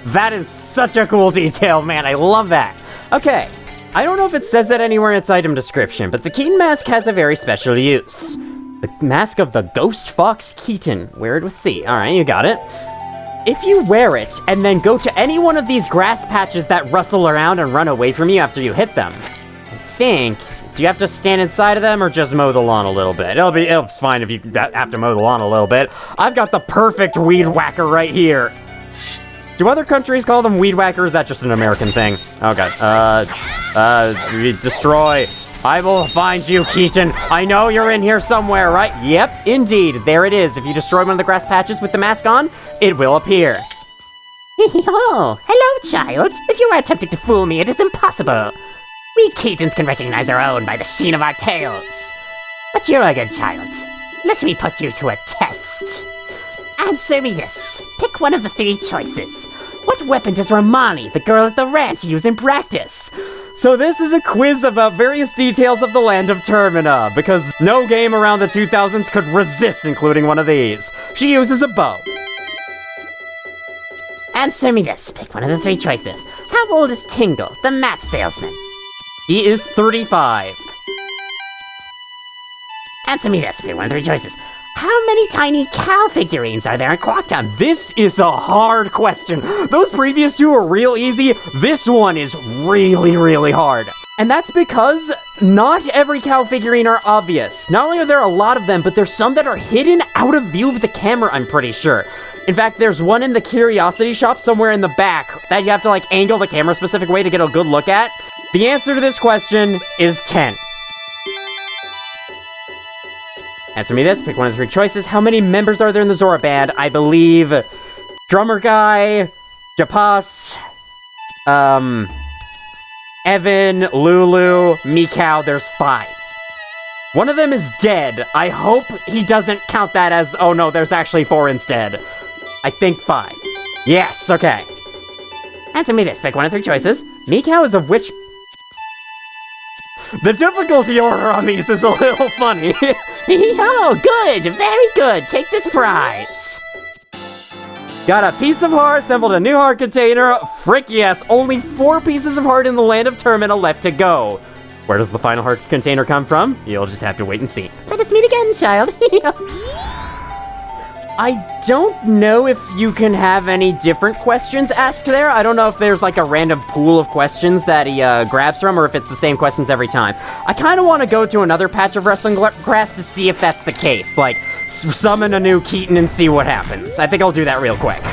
That is such a cool detail, man. I love that. Okay, I don't know if it says that anywhere in its item description, but the Keaton mask has a very special use. The mask of the Ghost Fox Keaton. Wear it with C. All right, you got it. If you wear it, and then go to any one of these grass patches that rustle around and run away from you after you hit them, I think... Do you have to stand inside of them or just mow the lawn a little bit? It'll fine if you have to mow the lawn a little bit. I've got the perfect weed whacker right here. Do other countries call them weed whacker? Is that just an American thing? Oh god. Destroy. I will find you, Keaton. I know you're in here somewhere, right? Yep, indeed. There it is. If you destroy one of the grass patches with the mask on, it will appear. Oh, hello, child. If you are attempting to fool me, it is impossible. We Keatons can recognize our own by the sheen of our tails. But you're a good child. Let me put you to a test. Answer me this. Pick one of the three choices. What weapon does Romani, the girl at the ranch, use in practice? So this is a quiz about various details of the land of Termina, because no game around the 2000s could resist including one of these. She uses a bow. Answer me this. Pick one of the three choices. How old is Tingle, the map salesman? He is 35. Answer me this, pick one of three choices. How many tiny cow figurines are there in Quantum? This is a hard question. Those previous two are real easy. This one is really, really hard. And that's because not every cow figurine are obvious. Not only are there a lot of them, but there's some that are hidden out of view of the camera, I'm pretty sure. In fact, there's one in the curiosity shop somewhere in the back that you have to like angle the camera a specific way to get a good look at. The answer to this question is 10. Answer me this, pick one of the three choices. How many members are there in the Zora band? I believe drummer guy, Japas, Evan, Lulu, Mikau, there's 5. One of them is dead. I hope he doesn't count that as, oh no, there's actually 4 instead. I think 5. Yes, okay. Answer me this, pick one of three choices. Mikau is of which... The difficulty order on these is a little funny. Oh, good, very good. Take this prize. Got a piece of heart, assembled a new heart container. Frick yes, only 4 pieces of heart in the land of Termina left to go. Where does the final heart container come from? You'll just have to wait and see. Let us meet again, child. I don't know if you can have any different questions asked there. I don't know if there's like a random pool of questions that he grabs from or if it's the same questions every time. I kind of want to go to another patch of wrestling grass to see if that's the case. Like, summon a new Keaton and see what happens. I think I'll do that real quick.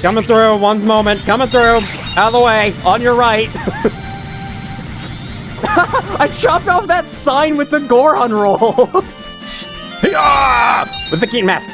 Coming through, one moment, coming through. Out of the way, on your right. I chopped off that sign with the Goron roll. With the Keaton mask.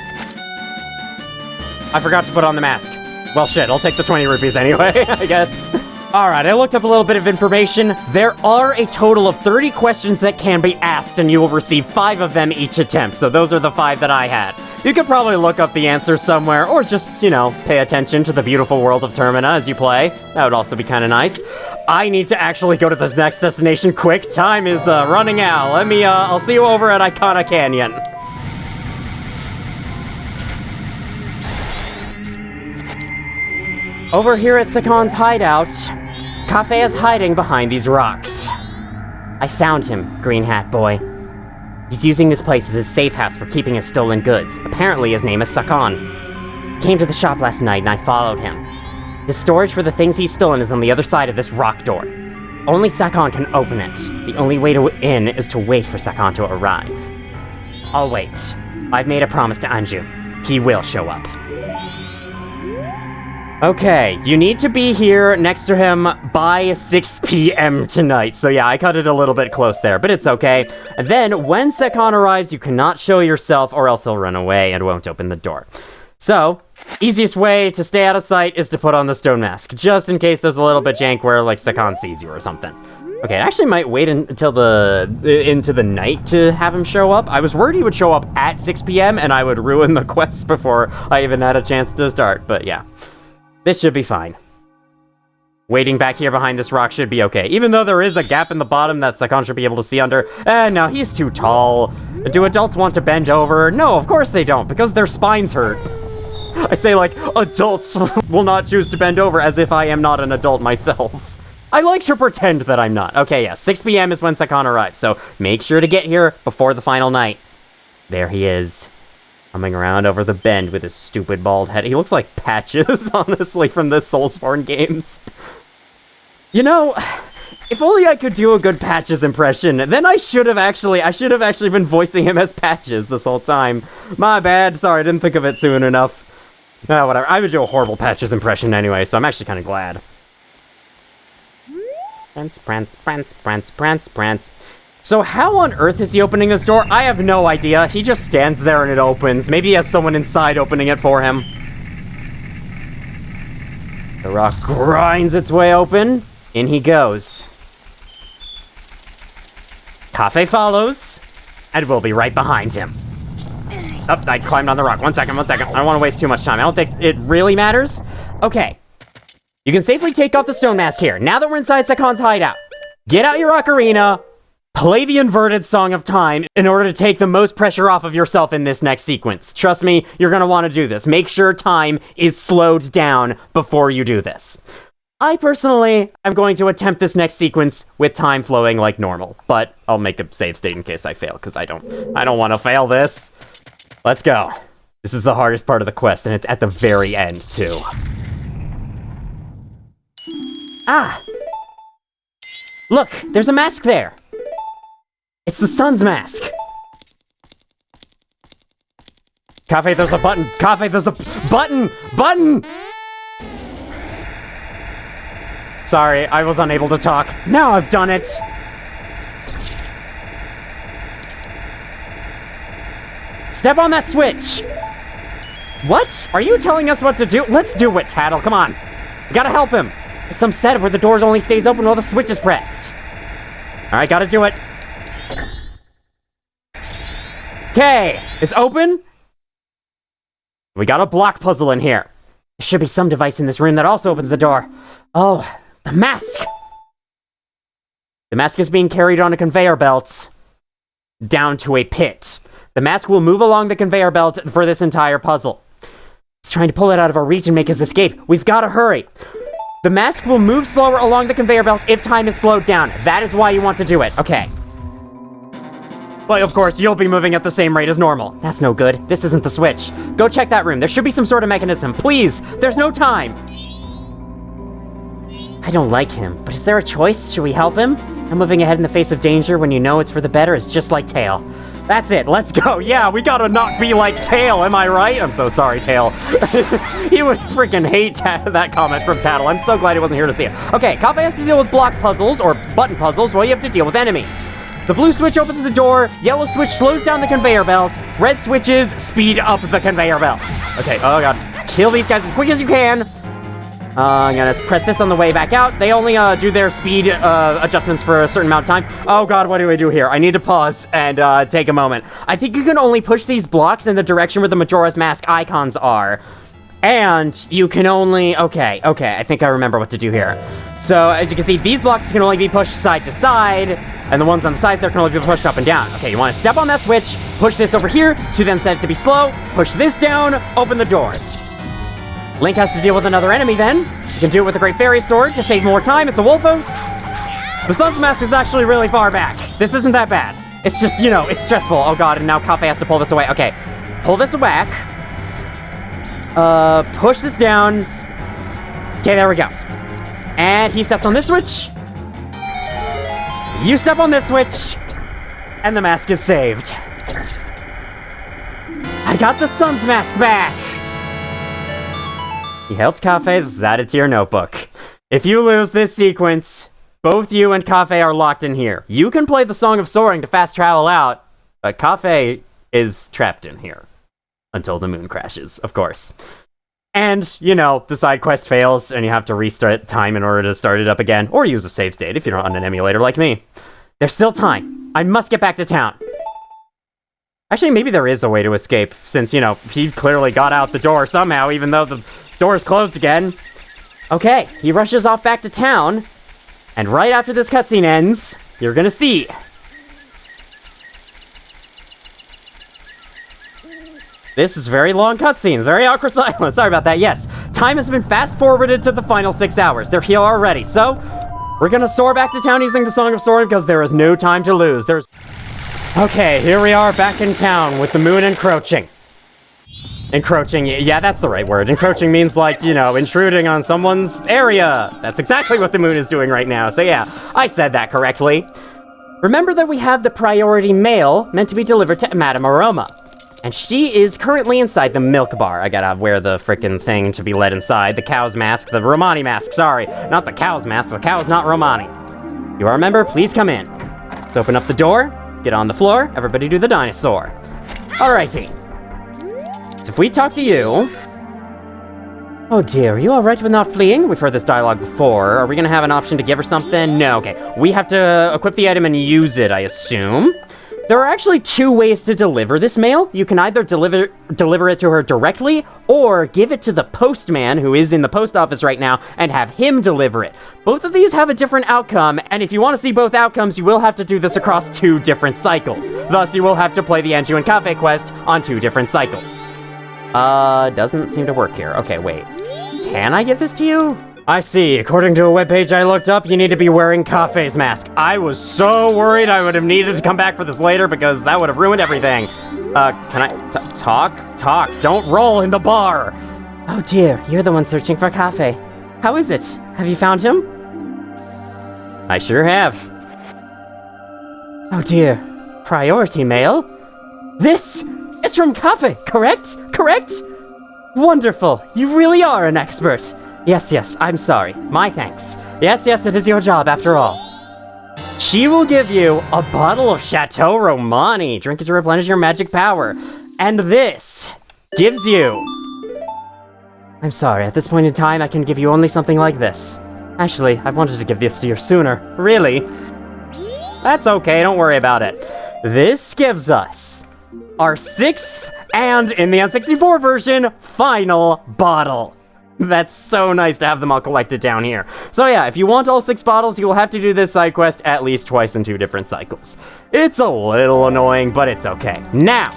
I forgot to put on the mask. Well, shit, I'll take the 20 rupees anyway, I guess. Alright, I looked up a little bit of information. There are a total of 30 questions that can be asked, and you will receive 5 of them each attempt. So those are the 5 that I had. You could probably look up the answers somewhere, or just, you know, pay attention to the beautiful world of Termina as you play. That would also be kind of nice. I need to actually go to this next destination quick. Time is running out. I'll see you over at Icona Canyon. Over here at Sakon's hideout, Kafei is hiding behind these rocks. I found him, Green Hat Boy. He's using this place as his safe house for keeping his stolen goods. Apparently his name is Sakon. He came to the shop last night and I followed him. His storage for the things he's stolen is on the other side of this rock door. Only Sakon can open it. The only way in is to wait for Sakon to arrive. I'll wait. I've made a promise to Anju. He will show up. Okay, you need to be here next to him by 6 p.m. tonight. So yeah, I cut it a little bit close there, but it's okay. And then, when Sakon arrives, you cannot show yourself or else he'll run away and won't open the door. So, easiest way to stay out of sight is to put on the stone mask, just in case there's a little bit jank where, like, Sakon sees you or something. Okay, I actually might wait until into the night to have him show up. I was worried he would show up at 6 p.m. and I would ruin the quest before I even had a chance to start, but yeah. This should be fine. Waiting back here behind this rock should be okay. Even though there is a gap in the bottom that Sakon should be able to see under. No, he's too tall. Do adults want to bend over? No, of course they don't, because their spines hurt. I say like, adults will not choose to bend over as if I am not an adult myself. I like to pretend that I'm not. Okay, yeah, 6 p.m. is when Sakon arrives, so make sure to get here before the final night. There he is. Coming around over the bend with his stupid bald head. He looks like Patches, honestly, from the Soulsborne games. You know, if only I could do a good Patches impression, then I should have actually been voicing him as Patches this whole time. My bad, sorry, I didn't think of it soon enough. Whatever, I would do a horrible Patches impression anyway, so I'm actually kind of glad. Prance, prance, prance, prance, prance, prance. So how on earth is he opening this door? I have no idea. He just stands there and it opens. Maybe he has someone inside opening it for him. The rock grinds its way open. In he goes. Kafei follows, and we'll be right behind him. Oh, I climbed on the rock. One second. I don't want to waste too much time. I don't think it really matters. Okay. You can safely take off the stone mask here. Now that we're inside Sakon's hideout, get out your ocarina. Play the inverted Song of Time in order to take the most pressure off of yourself in this next sequence. Trust me, you're going to want to do this. Make sure time is slowed down before you do this. I personally am going to attempt this next sequence with time flowing like normal, but I'll make a save state in case I fail, because I don't want to fail this. Let's go. This is the hardest part of the quest, and it's at the very end, too. Ah! Look, there's a mask there! It's the sun's mask! Kafei, there's a button! Kafei, there's a button! Button! Sorry, I was unable to talk. Now I've done it! Step on that switch! What? Are you telling us what to do? Let's do it, Tattle, come on. We gotta help him. It's some setup where the doors only stays open while the switch is pressed. Alright, gotta do it. Okay, it's open. We got a block puzzle in here. There should be some device in this room that also opens the door. Oh, the mask! The mask is being carried on a conveyor belt down to a pit. The mask will move along the conveyor belt for this entire puzzle. He's trying to pull it out of our reach and make his escape. We've got to hurry. The mask will move slower along the conveyor belt if time is slowed down. That is why you want to do it. Okay. But of course, you'll be moving at the same rate as normal. That's no good. This isn't the switch. Go check that room. There should be some sort of mechanism. Please, there's no time. I don't like him, but is there a choice? Should we help him? And moving ahead in the face of danger when you know it's for the better is just like Tail. That's it, let's go. Yeah, we gotta not be like Tail, am I right? I'm so sorry, Tail. He would freaking hate that comment from Tattle. I'm so glad he wasn't here to see it. Okay, Kafei has to deal with block puzzles, or button puzzles, while you have to deal with enemies. The blue switch opens the door, yellow switch slows down the conveyor belt, red switches speed up the conveyor belts. Okay, oh god. Kill these guys as quick as you can. I'm gonna press this on the way back out. They only do their speed adjustments for a certain amount of time. Oh god, what do I do here? I need to pause and take a moment. I think you can only push these blocks in the direction where the Majora's Mask icons are. And you can only... Okay, I think I remember what to do here. So, as you can see, these blocks can only be pushed side to side, and the ones on the sides there can only be pushed up and down. Okay, you want to step on that switch, push this over here, to then set it to be slow, push this down, open the door. Link has to deal with another enemy then. You can do it with a Great Fairy Sword to save more time. It's a Wolfos. The Sun's Mask is actually really far back. This isn't that bad. It's just, you know, it's stressful. Oh god, and now Kafei has to pull this away. Okay, pull this back. Push this down. Okay, there we go. And he steps on this switch. You step on this switch. And the mask is saved. I got the Sun's Mask back. He helped Kafei. This is added to your notebook. If you lose this sequence, both you and Kafei are locked in here. You can play the Song of Soaring to fast travel out, but Kafei is trapped in here. Until the moon crashes, of course. And, you know, the side quest fails, and you have to restart time in order to start it up again, or use a save state if you're on an emulator like me. There's still time. I must get back to town. Actually, maybe there is a way to escape, since, you know, he clearly got out the door somehow, even though the door is closed again. Okay, he rushes off back to town, and right after this cutscene ends, you're gonna see... This is very long cutscene, very awkward silence. Sorry about that. Yes, time has been fast-forwarded to the final 6 hours. They're here already, so we're gonna soar back to town using the Song of Soaring because there is no time to lose. Okay, here we are back in town with the moon encroaching. Encroaching, yeah, that's the right word. Encroaching means, like, you know, intruding on someone's area. That's exactly what the moon is doing right now. So yeah, I said that correctly. Remember that we have the priority mail meant to be delivered to Madame Aroma. And she is currently inside the milk bar. I gotta wear the frickin' thing to be let inside. The cow's mask, the Romani mask, sorry. Not the cow's mask, the cow's not Romani. You are a member, please come in. Let's open up the door, get on the floor, everybody do the dinosaur. Alrighty. So if we talk to you... Oh dear, are you alright with not fleeing? We've heard this dialogue before. Are we gonna have an option to give her something? No, okay. We have to equip the item and use it, I assume. There are actually 2 ways to deliver this mail. You can either deliver it to her directly, or give it to the postman, who is in the post office right now, and have him deliver it. Both of these have a different outcome, and if you want to see both outcomes, you will have to do this across 2 different cycles. Thus, you will have to play the Anju and Kafei quest on 2 different cycles. Doesn't seem to work here. Okay, wait. Can I give this to you? I see. According to a webpage I looked up, you need to be wearing Kafei's mask. I was so worried I would have needed to come back for this later because that would have ruined everything. Can I talk? Talk. Don't roll in the bar. Oh dear, you're the one searching for Kafei. How is it? Have you found him? I sure have. Oh dear. Priority mail? This is from Kafei, correct? Correct? Wonderful. You really are an expert. Yes, I'm sorry. My thanks. Yes, it is your job after all. She will give you a bottle of Chateau Romani. Drink it to replenish your magic power. And this gives you... I'm sorry, at this point in time, I can give you only something like this. Actually, I've wanted to give this to you sooner. Really? That's okay, don't worry about it. This gives us our 6th and, in the N64 version, final bottle. That's so nice to have them all collected down here. So yeah, if you want all 6 bottles, you will have to do this side quest at least twice in 2 different cycles. It's a little annoying, but it's okay. Now,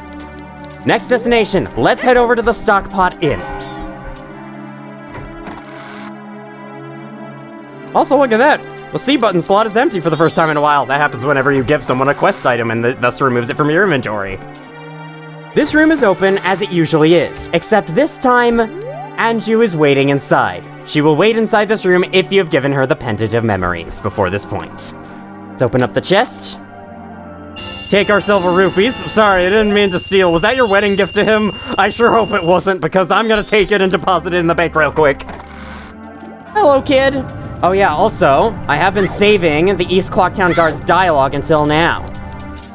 next destination, let's head over to the Stockpot Inn. Also, look at that. The C button slot is empty for the first time in a while. That happens whenever you give someone a quest item and thus removes it from your inventory. This room is open as it usually is, except this time, Anju is waiting inside. She will wait inside this room if you have given her the Pendant of Memories before this point. Let's open up the chest. Take our silver rupees. Sorry, I didn't mean to steal. Was that your wedding gift to him? I sure hope it wasn't, because I'm gonna take it and deposit it in the bank real quick. Hello, kid. Oh yeah, also, I have been saving the East Clocktown Guard's dialogue until now.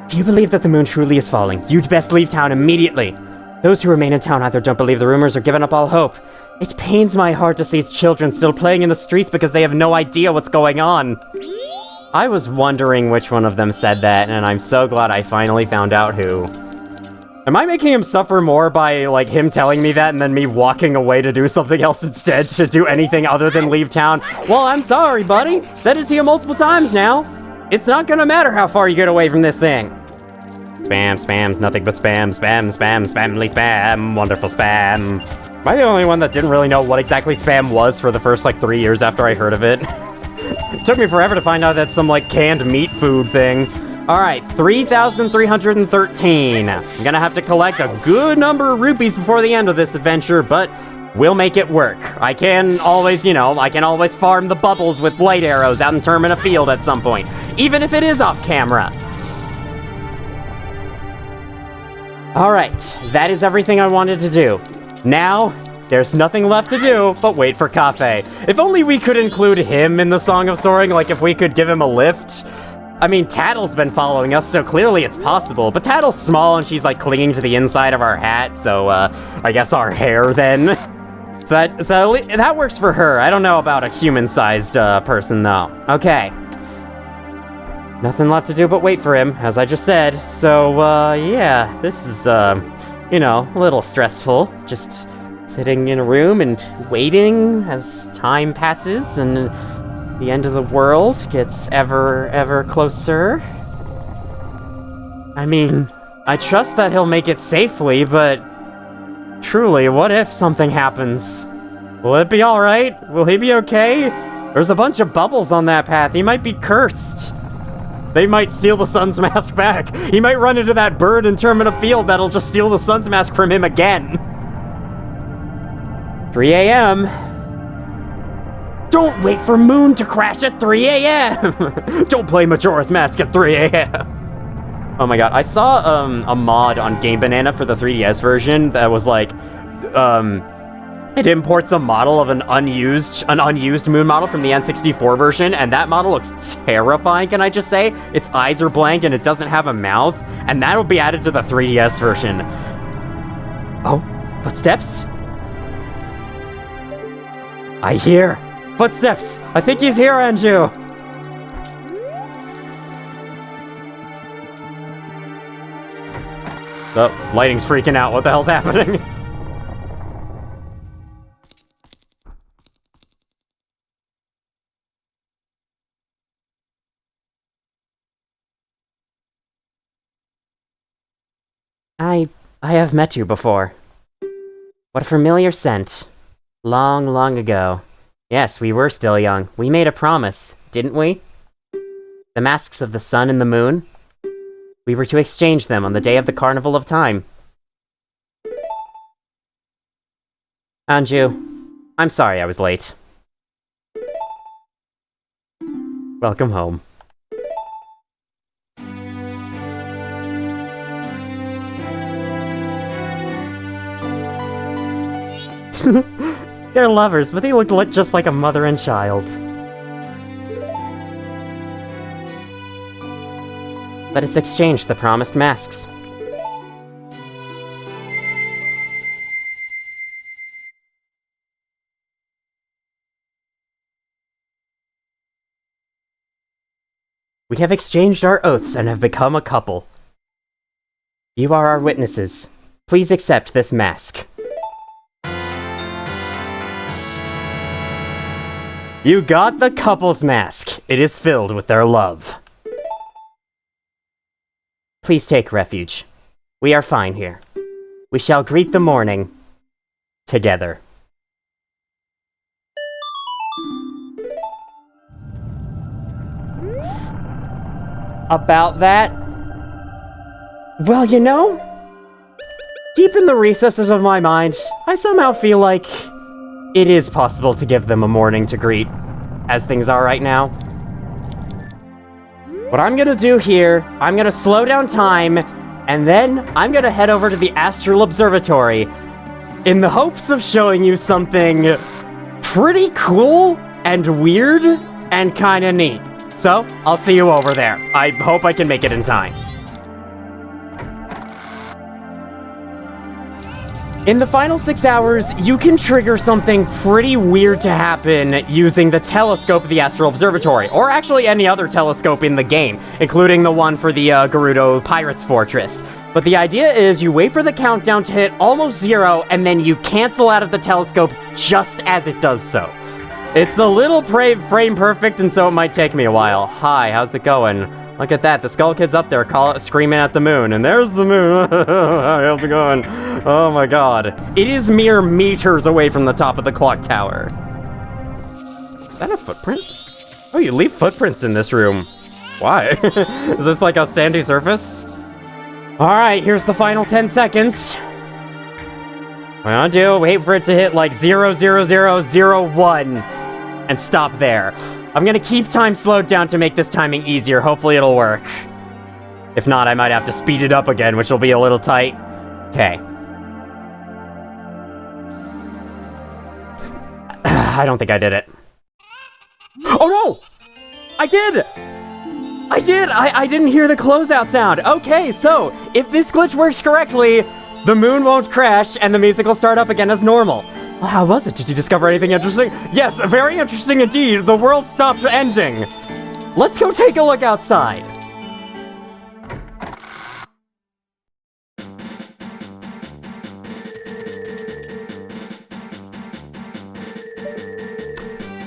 If you believe that the moon truly is falling, you'd best leave town immediately. Those who remain in town either don't believe the rumors or given up all hope. It pains my heart to see its children still playing in the streets because they have no idea what's going on. I was wondering which one of them said that, and I'm so glad I finally found out who. Am I making him suffer more by, like, him telling me that and then me walking away to do something else instead, to do anything other than leave town? Well, I'm sorry, buddy. Said it to you multiple times now. It's not gonna matter how far you get away from this thing. Spam, spam's nothing but spam, spam, spam, spamly spam, wonderful spam. Am I the only one that didn't really know what exactly spam was for the first, like, 3 years after I heard of it? It took me forever to find out that's some, like, canned meat food thing. Alright, 3,313. I'm gonna have to collect a good number of rupees before the end of this adventure, but we'll make it work. I can always, I can always farm the bubbles with light arrows out in Termina Field at some point, even if it is off camera. Alright, that is everything I wanted to do. Now, there's nothing left to do but wait for Kafei. If only we could include him in the Song of Soaring, like if we could give him a lift. I mean, Tattle's been following us, so clearly it's possible, but Tattle's small and she's like clinging to the inside of our hat, so I guess our hair then. So that works for her. I don't know about a human-sized person though. Okay. Nothing left to do but wait for him, as I just said. So, yeah, this is, a little stressful. Just sitting in a room and waiting as time passes and the end of the world gets ever closer. I mean, I trust that he'll make it safely, but truly, what if something happens? Will it be alright? Will he be okay? There's a bunch of bubbles on that path. He might be cursed. They might steal the Sun's Mask back. He might run into that bird in Termina Field that'll just steal the Sun's Mask from him again. 3 a.m. Don't wait for Moon to crash at 3 a.m. Don't play Majora's Mask at 3 a.m. Oh my god, I saw a mod on Game Banana for the 3DS version that was like, it imports a model of an unused Moon model from the N64 version, and that model looks terrifying, can I just say? Its eyes are blank and it doesn't have a mouth, and that'll be added to the 3DS version. Oh, footsteps? I hear footsteps. I think he's here, Anju. The lighting's freaking out. What the hell's happening? I have met you before. What a familiar scent. Long, long ago. Yes, we were still young. We made a promise, didn't we? The masks of the sun and the moon? We were to exchange them on the day of the Carnival of Time. Anju, I'm sorry I was late. Welcome home. They're lovers, but they look just like a mother and child. Let us exchange the promised masks. We have exchanged our oaths and have become a couple. You are our witnesses. Please accept this mask. You got the couple's mask. It is filled with their love. Please take refuge. We are fine here. We shall greet the morning together. About that? Well, you know, deep in the recesses of my mind, I somehow feel like it is possible to give them a morning to greet, as things are right now. What I'm gonna do here, I'm gonna slow down time, and then I'm gonna head over to the Astral Observatory in the hopes of showing you something pretty cool and weird and kinda neat. So, I'll see you over there. I hope I can make it in time. In the final 6 hours, you can trigger something pretty weird to happen using the telescope of the Astral Observatory, or actually any other telescope in the game, including the one for the Gerudo Pirates Fortress. But the idea is you wait for the countdown to hit almost 0, and then you cancel out of the telescope just as it does so. It's a little frame perfect, and so it might take me a while. Hi, how's it going? Look at that, the Skull Kid's up there screaming at the moon, and there's the moon. How's it going? Oh my god. It is mere meters away from the top of the clock tower. Is that a footprint? Oh, you leave footprints in this room. Why? Is this like a sandy surface? Alright, here's the final 10 seconds. What I'll do, wait for it to hit like 00001 and stop there. I'm gonna keep time slowed down to make this timing easier. Hopefully it'll work. If not, I might have to speed it up again, which will be a little tight. Okay. I don't think I did it. Oh no! I did! I didn't hear the closeout sound. Okay, so if this glitch works correctly, the moon won't crash and the music will start up again as normal. Well, how was it? Did you discover anything interesting? Yes, very interesting indeed. The world stopped ending. Let's go take a look outside.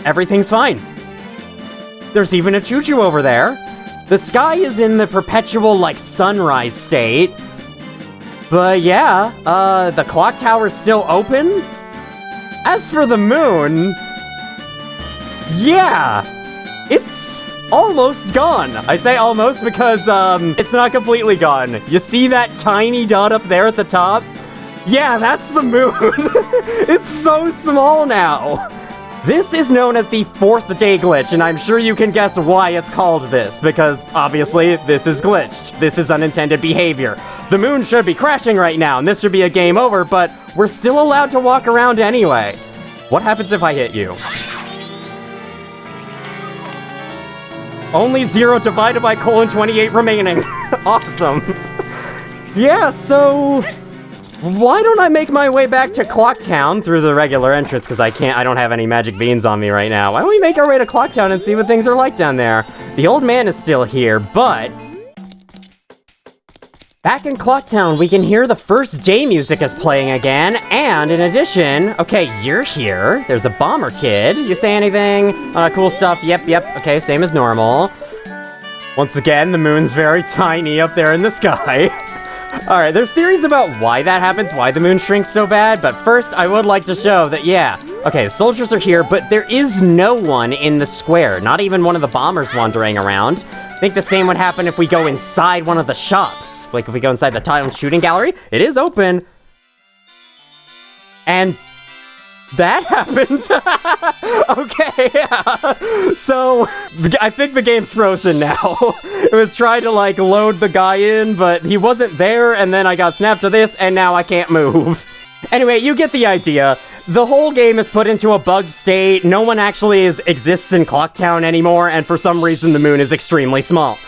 Everything's fine. There's even a choo-choo over there. The sky is in the perpetual, like, sunrise state. But yeah, the clock tower's still open. As for the moon, yeah, it's almost gone. I say almost because, it's not completely gone. You see that tiny dot up there at the top? Yeah, that's the moon. It's so small now. This is known as the 4th day glitch, and I'm sure you can guess why it's called this, because obviously this is glitched. This is unintended behavior. The moon should be crashing right now, and this should be a game over, but we're still allowed to walk around anyway. What happens if I hit you? Only 0 divided by :28 remaining. Awesome. Yeah, so why don't I make my way back to Clocktown through the regular entrance, because I don't have any magic beans on me right now. Why don't we make our way to Clocktown and see what things are like down there? The old man is still here, but back in Clocktown, we can hear the first day music is playing again, and in addition, okay, you're here. There's a bomber kid. You say anything? Cool stuff. Yep. Okay, same as normal. Once again, the moon's very tiny up there in the sky. Alright, there's theories about why that happens, why the moon shrinks so bad, but first I would like to show that, yeah, Okay, the soldiers are here, but there is no one in the square. Not even one of the bombers wandering around. I think the same would happen if we go inside one of the shops. Like, if we go inside the tile and shooting gallery, it is open. And that happens. Okay, yeah. So, I think the game's frozen now. It was trying to, like, load the guy in, but he wasn't there, and then I got snapped to this, and now I can't move. Anyway, you get the idea. The whole game is put into a bugged state, no one actually exists in Clocktown anymore, and for some reason the moon is extremely small.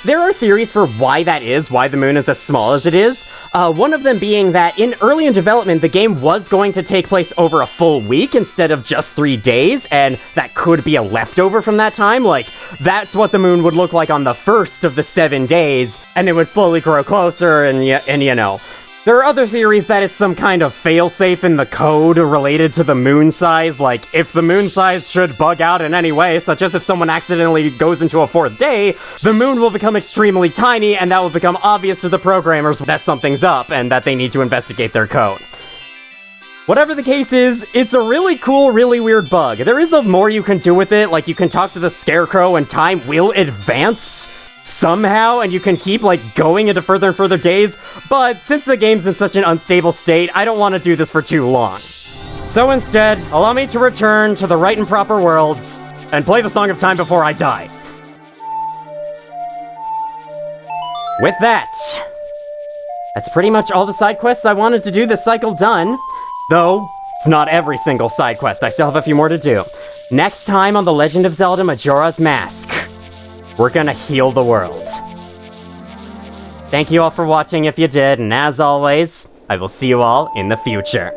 There are theories for why that is, why the moon is as small as it is. One of them being that early in development, the game was going to take place over a full week instead of just 3 days, and that could be a leftover from that time. Like, that's what the moon would look like on the first of the 7 days, and it would slowly grow closer, and you know. There are other theories that it's some kind of failsafe in the code related to the moon size, like if the moon size should bug out in any way, such as if someone accidentally goes into a 4th day, the moon will become extremely tiny, and that will become obvious to the programmers that something's up and that they need to investigate their code. Whatever the case is, it's a really cool, really weird bug. There is more you can do with it, like you can talk to the Scarecrow and time will advance somehow, and you can keep, like, going into further and further days, but since the game's in such an unstable state, I don't want to do this for too long. So instead, allow me to return to the right and proper worlds, and play the Song of Time before I die. With that, that's pretty much all the side quests I wanted to do this cycle done, though it's not every single side quest, I still have a few more to do. Next time on The Legend of Zelda Majora's Mask, we're gonna heal the world. Thank you all for watching if you did, and as always, I will see you all in the future.